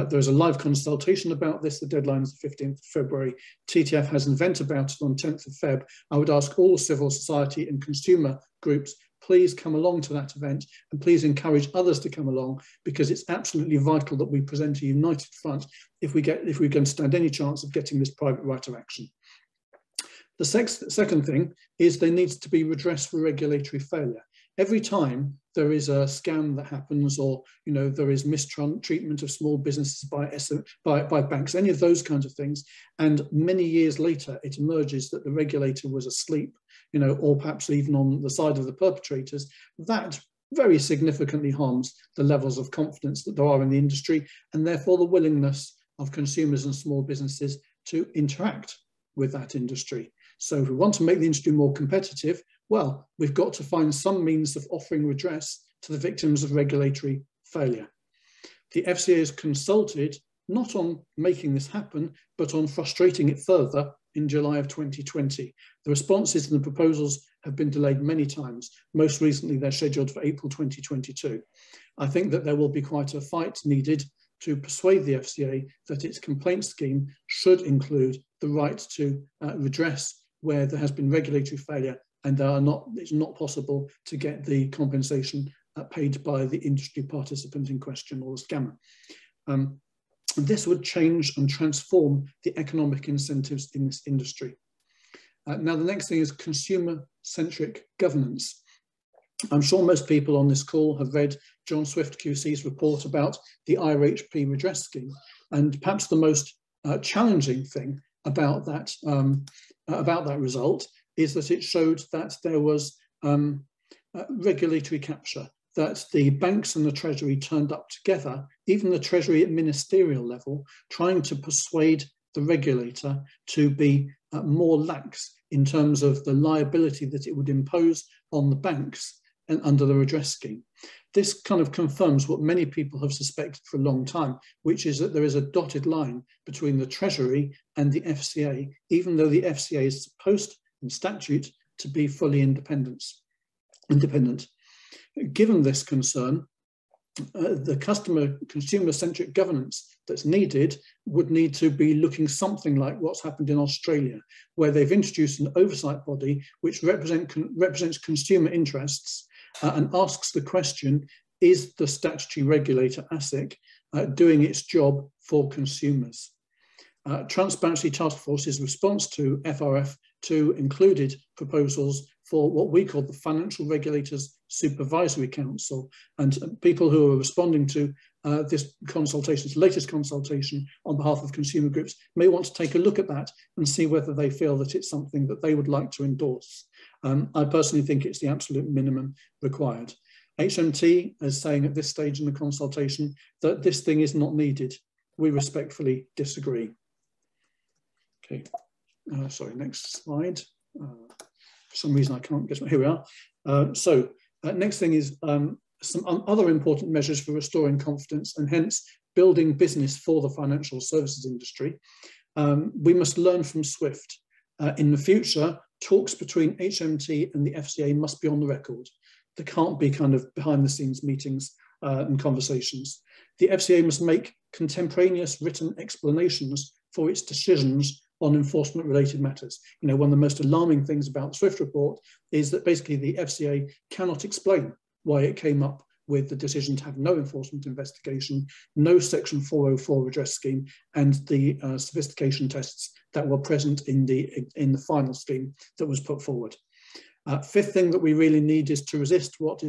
There's a live consultation about this. The deadline is the 15th of February. TTF has an event about it on 10th of Feb. I would ask all civil society and consumer groups, please come along to that event and please encourage others to come along, because it's absolutely vital that we present a united front if we can stand any chance of getting this private right of action. The second thing is there needs to be redress for regulatory failure. Every time there is a scam that happens, or there is mistreatment of small businesses by banks, any of those kinds of things, and many years later it emerges that the regulator was asleep, or perhaps even on the side of the perpetrators, that very significantly harms the levels of confidence that there are in the industry, and therefore the willingness of consumers and small businesses to interact with that industry. So if we want to make the industry more competitive, well, we've got to find some means of offering redress to the victims of regulatory failure. The FCA is consulted not on making this happen, but on frustrating it further in July of 2020. The responses and the proposals have been delayed many times. Most recently, they're scheduled for April 2022. I think that there will be quite a fight needed to persuade the FCA that its complaint scheme should include the right to redress where there has been regulatory failure and it's not possible to get the compensation paid by the industry participant in question or the scammer. This would change and transform the economic incentives in this industry. Now, the next thing is consumer-centric governance. I'm sure most people on this call have read John Swift QC's report about the IRHP redress scheme. And perhaps the most challenging thing about that result is that it showed that there was regulatory capture, that the banks and the Treasury turned up together, even the Treasury at ministerial level, trying to persuade the regulator to be more lax in terms of the liability that it would impose on the banks and under the redress scheme. This kind of confirms what many people have suspected for a long time, which is that there is a dotted line between the Treasury and the FCA, even though the FCA is supposed in statute to be fully independent. Given this concern, the consumer-centric governance that's needed would need to be looking something like what's happened in Australia, where they've introduced an oversight body which represents consumer interests and asks the question, is the statutory regulator, ASIC, doing its job for consumers? Transparency Task Force's response to FRF2 included proposals for what we call the Financial Regulators Supervisory Council, and people who are responding to this latest consultation on behalf of consumer groups may want to take a look at that and see whether they feel that it's something that they would like to endorse. I personally think it's the absolute minimum required. HMT is saying at this stage in the consultation that this thing is not needed. We respectfully disagree. Okay, sorry, next slide. For some reason I can't get, here we are. Next thing is some other important measures for restoring confidence and hence building business for the financial services industry. We must learn from SWIFT. In the future, talks between HMT and the FCA must be on the record. There can't be kind of behind the scenes meetings and conversations. The FCA must make contemporaneous written explanations for its decisions on enforcement related matters. You know, one of the most alarming things about the SWIFT report is that basically the FCA cannot explain why it came up with the decision to have no enforcement investigation, no Section 404 redress scheme, and the sophistication tests that were present in the final scheme that was put forward. Fifth thing that we really need is to resist what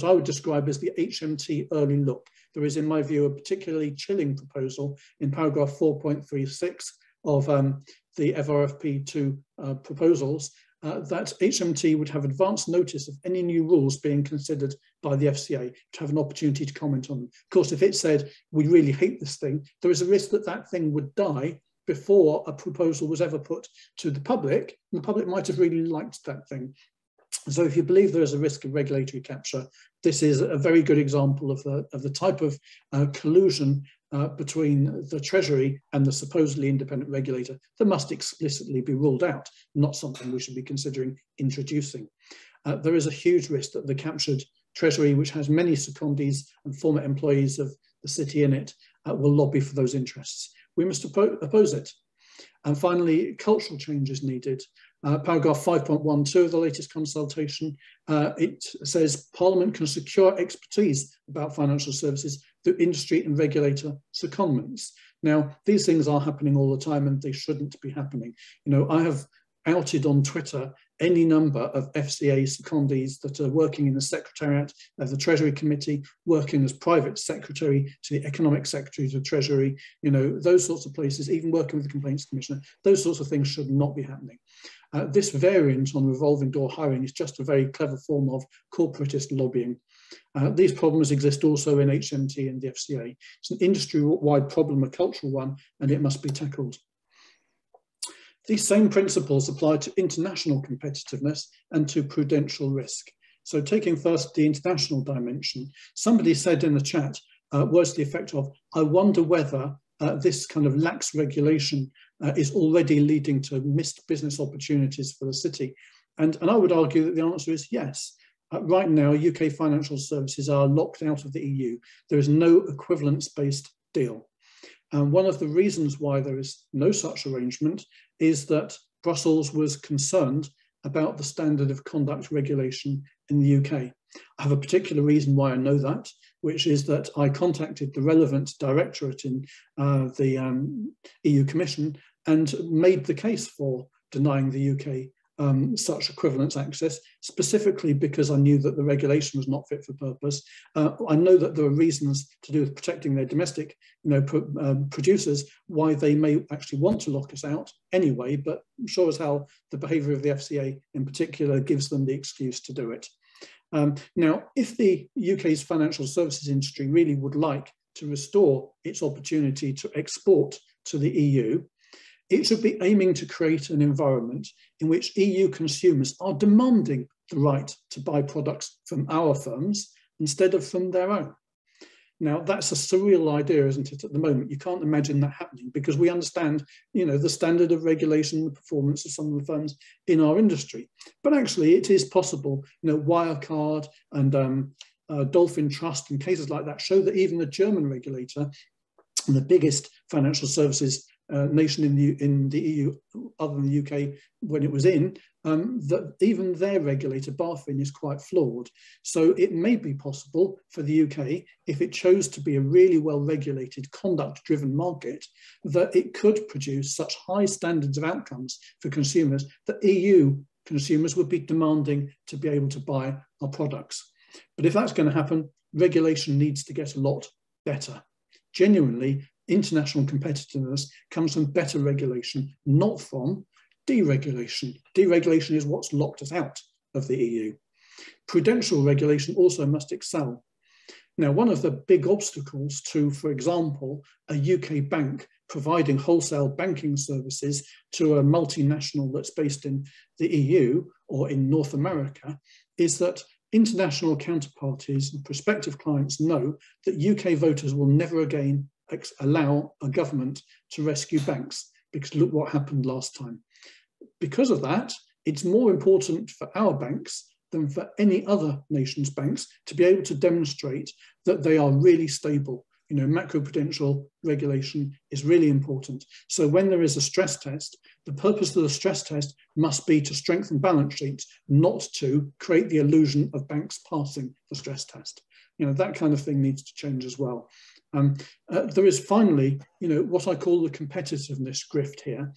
I would describe as the HMT early look. There is, in my view, a particularly chilling proposal in paragraph 4.36 of the FRFP2 proposals that HMT would have advance notice of any new rules being considered by the FCA to have an opportunity to comment on them. Of course, if it said, we really hate this thing, there is a risk that that thing would die before a proposal was ever put to the public, and the public might have really liked that thing. So if you believe there is a risk of regulatory capture, this is a very good example of the type of collusion between the Treasury and the supposedly independent regulator that must explicitly be ruled out, not something we should be considering introducing. There is a huge risk that the captured Treasury, which has many secondees and former employees of the city in it, will lobby for those interests. We must oppose it. And finally, cultural change is needed. Paragraph 5.12 of the latest consultation, it says Parliament can secure expertise about financial services through industry and regulator secondments. Now, these things are happening all the time and they shouldn't be happening. You know, I have outed on Twitter any number of FCA secondees that are working in the Secretariat of the Treasury Committee, working as private secretary to the Economic Secretary to the Treasury, you know, those sorts of places, even working with the Complaints Commissioner, those sorts of things should not be happening. This variant on revolving door hiring is just a very clever form of corporatist lobbying. These problems exist also in HMT and the FCA. It's an industry-wide problem, a cultural one, and it must be tackled. These same principles apply to international competitiveness and to prudential risk. So taking first the international dimension, somebody said in the chat, words to the effect of, I wonder whether this kind of lax regulation is already leading to missed business opportunities for the city. And I would argue that the answer is yes. Right now, UK financial services are locked out of the EU. There is no equivalence-based deal. And one of the reasons why there is no such arrangement is that Brussels was concerned about the standard of conduct regulation in the UK. I have a particular reason why I know that, which is that I contacted the relevant directorate in the EU Commission and made the case for denying the UK such equivalence access, specifically because I knew that the regulation was not fit for purpose. I know that there are reasons to do with protecting their domestic producers, why they may actually want to lock us out anyway, but I'm sure as hell the behaviour of the FCA in particular gives them the excuse to do it. Now, if the UK's financial services industry really would like to restore its opportunity to export to the EU, it should be aiming to create an environment in which EU consumers are demanding the right to buy products from our firms instead of from their own. Now, that's a surreal idea, isn't it, at the moment? You can't imagine that happening because we understand, the standard of regulation, the performance of some of the firms in our industry. But actually, it is possible. Wirecard and Dolphin Trust and cases like that show that even the German regulator, the biggest financial services nation in the EU, other than the UK when it was in, that even their regulator, BaFin, is quite flawed. So it may be possible for the UK, if it chose to be a really well-regulated, conduct-driven market, that it could produce such high standards of outcomes for consumers that EU consumers would be demanding to be able to buy our products. But if that's going to happen, regulation needs to get a lot better. Genuinely, international competitiveness comes from better regulation, not from deregulation. Deregulation is what's locked us out of the EU. Prudential regulation also must excel. Now, one of the big obstacles to, for example, a UK bank providing wholesale banking services to a multinational that's based in the EU or in North America is that international counterparties and prospective clients know that UK voters will never again allow a government to rescue banks, because look what happened last time. Because of that, it's more important for our banks than for any other nation's banks to be able to demonstrate that they are really stable. Macroprudential regulation is really important. So when there is a stress test, the purpose of the stress test must be to strengthen balance sheets, not to create the illusion of banks passing the stress test. That kind of thing needs to change as well. There is finally, what I call the competitiveness grift here.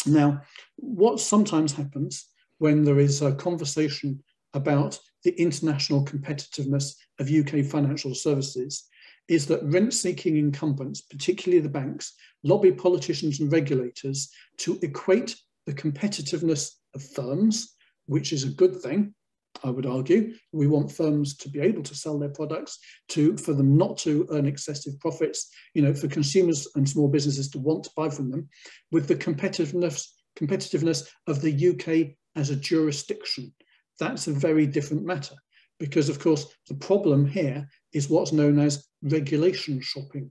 Now, what sometimes happens when there is a conversation about the international competitiveness of UK financial services is that rent-seeking incumbents, particularly the banks, lobby politicians and regulators to equate the competitiveness of firms, which is a good thing, I would argue. We want firms to be able to sell their products, for them not to earn excessive profits, for consumers and small businesses to want to buy from them, with the competitiveness of the UK as a jurisdiction. That's a very different matter, because of course the problem here is what's known as regulation shopping.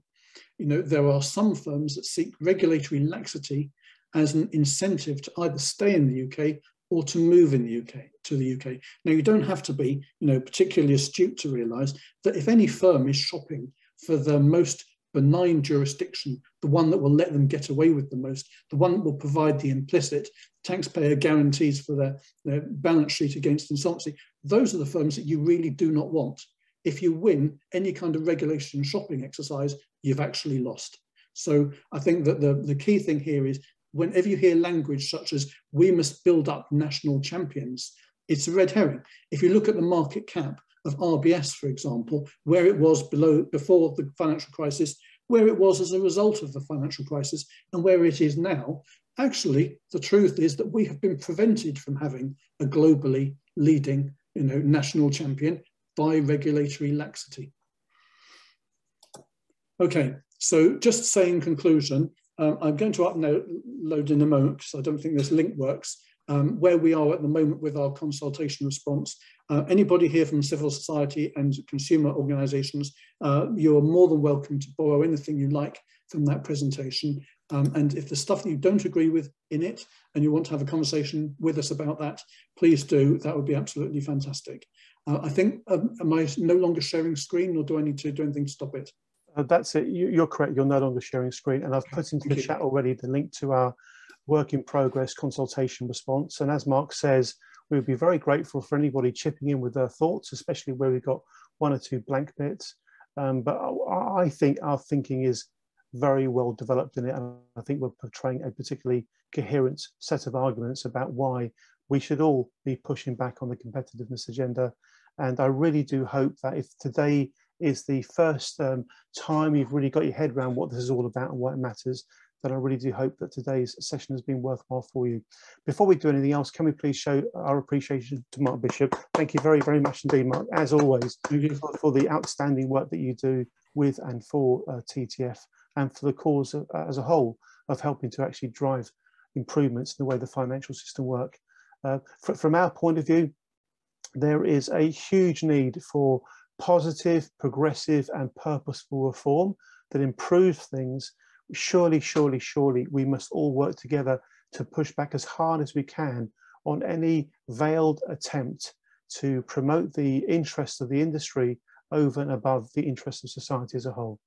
There are some firms that seek regulatory laxity as an incentive to either stay in the UK or to move in the UK, to the UK. Now, you don't have to be, particularly astute to realise that if any firm is shopping for the most benign jurisdiction, the one that will let them get away with the most, the one that will provide the implicit taxpayer guarantees for their balance sheet against insolvency, those are the firms that you really do not want. If you win any kind of regulation shopping exercise, you've actually lost. So I think that the key thing here is, whenever you hear language such as we must build up national champions, it's a red herring. If you look at the market cap of RBS, for example, where it was before the financial crisis, where it was as a result of the financial crisis, and where it is now, actually, the truth is that we have been prevented from having a globally leading national champion by regulatory laxity. Okay, so just to say in conclusion, I'm going to upload in a moment, because I don't think this link works, where we are at the moment with our consultation response. Anybody here from civil society and consumer organisations, you're more than welcome to borrow anything you like from that presentation. And if there's stuff that you don't agree with in it, and you want to have a conversation with us about that, please do. That would be absolutely fantastic. I think, am I no longer sharing screen, or do I need to do anything to stop it? That's it. You're correct. You're no longer sharing screen. And I've put into the chat already the link to our work in progress consultation response. And as Mark says, we would be very grateful for anybody chipping in with their thoughts, especially where we've got one or two blank bits. But I think our thinking is very well developed in it. And I think we're portraying a particularly coherent set of arguments about why we should all be pushing back on the competitiveness agenda. And I really do hope that if today is the first time you've really got your head around what this is all about and why it matters, then I really do hope that today's session has been worthwhile for you. Before we do anything else, can we please show our appreciation to Mark Bishop? Thank you very, very much indeed, Mark, as always, for the outstanding work that you do with and for TTF and for the cause as a whole of helping to actually drive improvements in the way the financial system works. From our point of view, there is a huge need for positive, progressive and purposeful reform that improves things. Surely, surely, surely we must all work together to push back as hard as we can on any veiled attempt to promote the interests of the industry over and above the interests of society as a whole.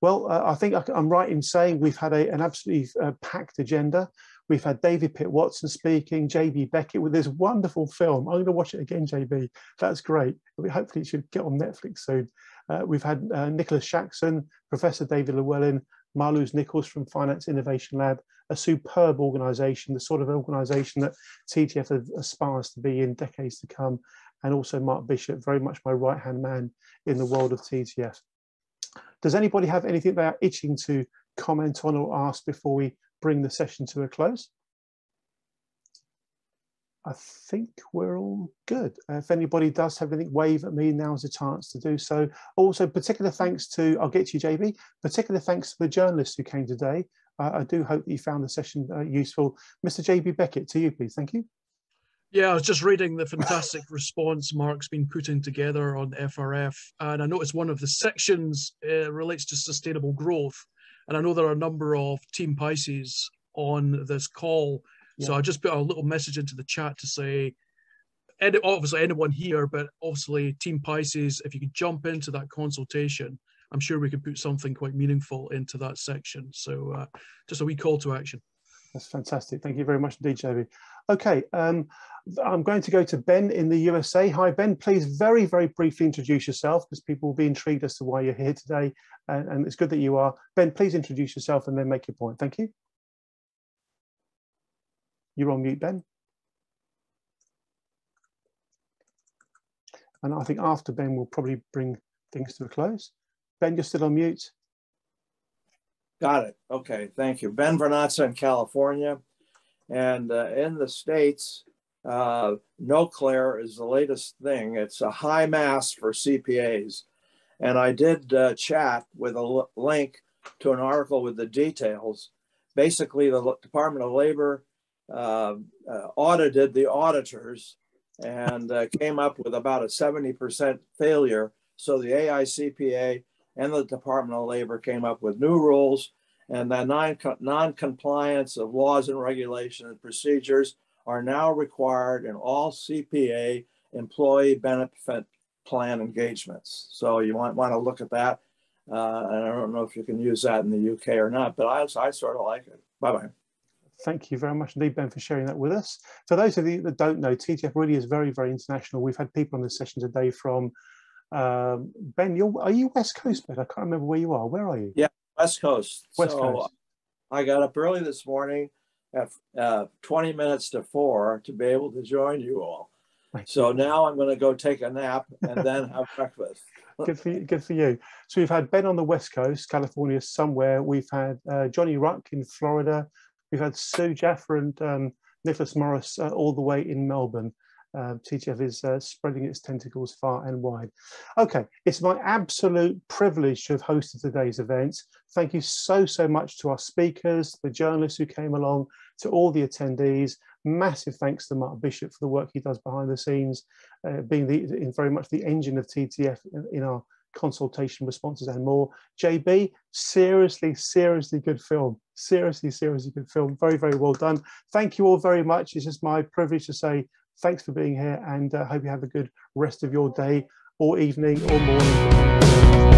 Well, I think I'm right in saying we've had an absolutely packed agenda. We've had David Pitt-Watson speaking, JB Beckett with this wonderful film. I'm going to watch it again, JB. That's great. Hopefully it should get on Netflix soon. We've had Nicholas Shaxson, Professor David Llewellyn, Marloes Nicholls from Finance Innovation Lab, a superb organisation, the sort of organisation that TTF aspires to be in decades to come, and also Mark Bishop, very much my right-hand man in the world of TTF. Does anybody have anything they are itching to comment on or ask before we bring the session to a close? I think we're all good. If anybody does have anything, wave at me. Now's a chance to do so. Also, particular thanks to, I'll get to you, JB, particular thanks to the journalists who came today. I do hope that you found the session useful. Mr. JB Beckett, to you, please. Thank you. Yeah, I was just reading the fantastic response Mark's been putting together on FRF, and I noticed one of the sections relates to sustainable growth. And I know there are a number of Team Pisces on this call. Yeah. So I just put a little message into the chat to say, obviously anyone here, but obviously Team Pisces, if you could jump into that consultation, I'm sure we could put something quite meaningful into that section. So just a wee call to action. That's fantastic. Thank you very much indeed, JB. Okay, I'm going to go to Ben in the USA. Hi, Ben. Please very, very briefly introduce yourself because people will be intrigued as to why you're here today. And it's good that you are. Ben, please introduce yourself and then make your point. Thank you. You're on mute, Ben. And I think after Ben, we'll probably bring things to a close. Ben, you're still on mute. Got it. Okay, thank you. Ben Vernazza in California. And in the States, NoClair is the latest thing. It's a high mass for CPAs. And I did chat with a link to an article with the details. Basically, the Department of Labor audited the auditors and came up with about a 70% failure. So the AICPA and the Department of Labor came up with new rules, and the non-compliance of laws and regulations and procedures are now required in all CPA employee benefit plan engagements. So you might want to look at that. And I don't know if you can use that in the UK or not, but I sort of like it. Bye-bye. Thank you very much indeed, Ben, for sharing that with us. For those of you that don't know, TTF really is very, very international. We've had people on this session today from, Ben, are you West Coast, Ben? I can't remember where you are. Where are you? Yeah, West Coast. West Coast. I got up early this morning at 20 minutes to 4 to be able to join you all. So now I'm going to go take a nap and then have breakfast. Good for you. So we've had Ben on the West Coast, California somewhere. We've had Johnny Ruck in Florida. We've had Sue Jaffer and Nicholas Morris all the way in Melbourne. TTF is spreading its tentacles far and wide. Okay, it's my absolute privilege to have hosted today's event. Thank you so, so much to our speakers, the journalists who came along, to all the attendees. Massive thanks to Mark Bishop for the work he does behind the scenes, being very much the engine of TTF in our consultation responses and more. JB, seriously, seriously good film. Seriously, seriously good film. Very, very well done. Thank you all very much. It's just my privilege to say thanks for being here, and hope you have a good rest of your day or evening or morning.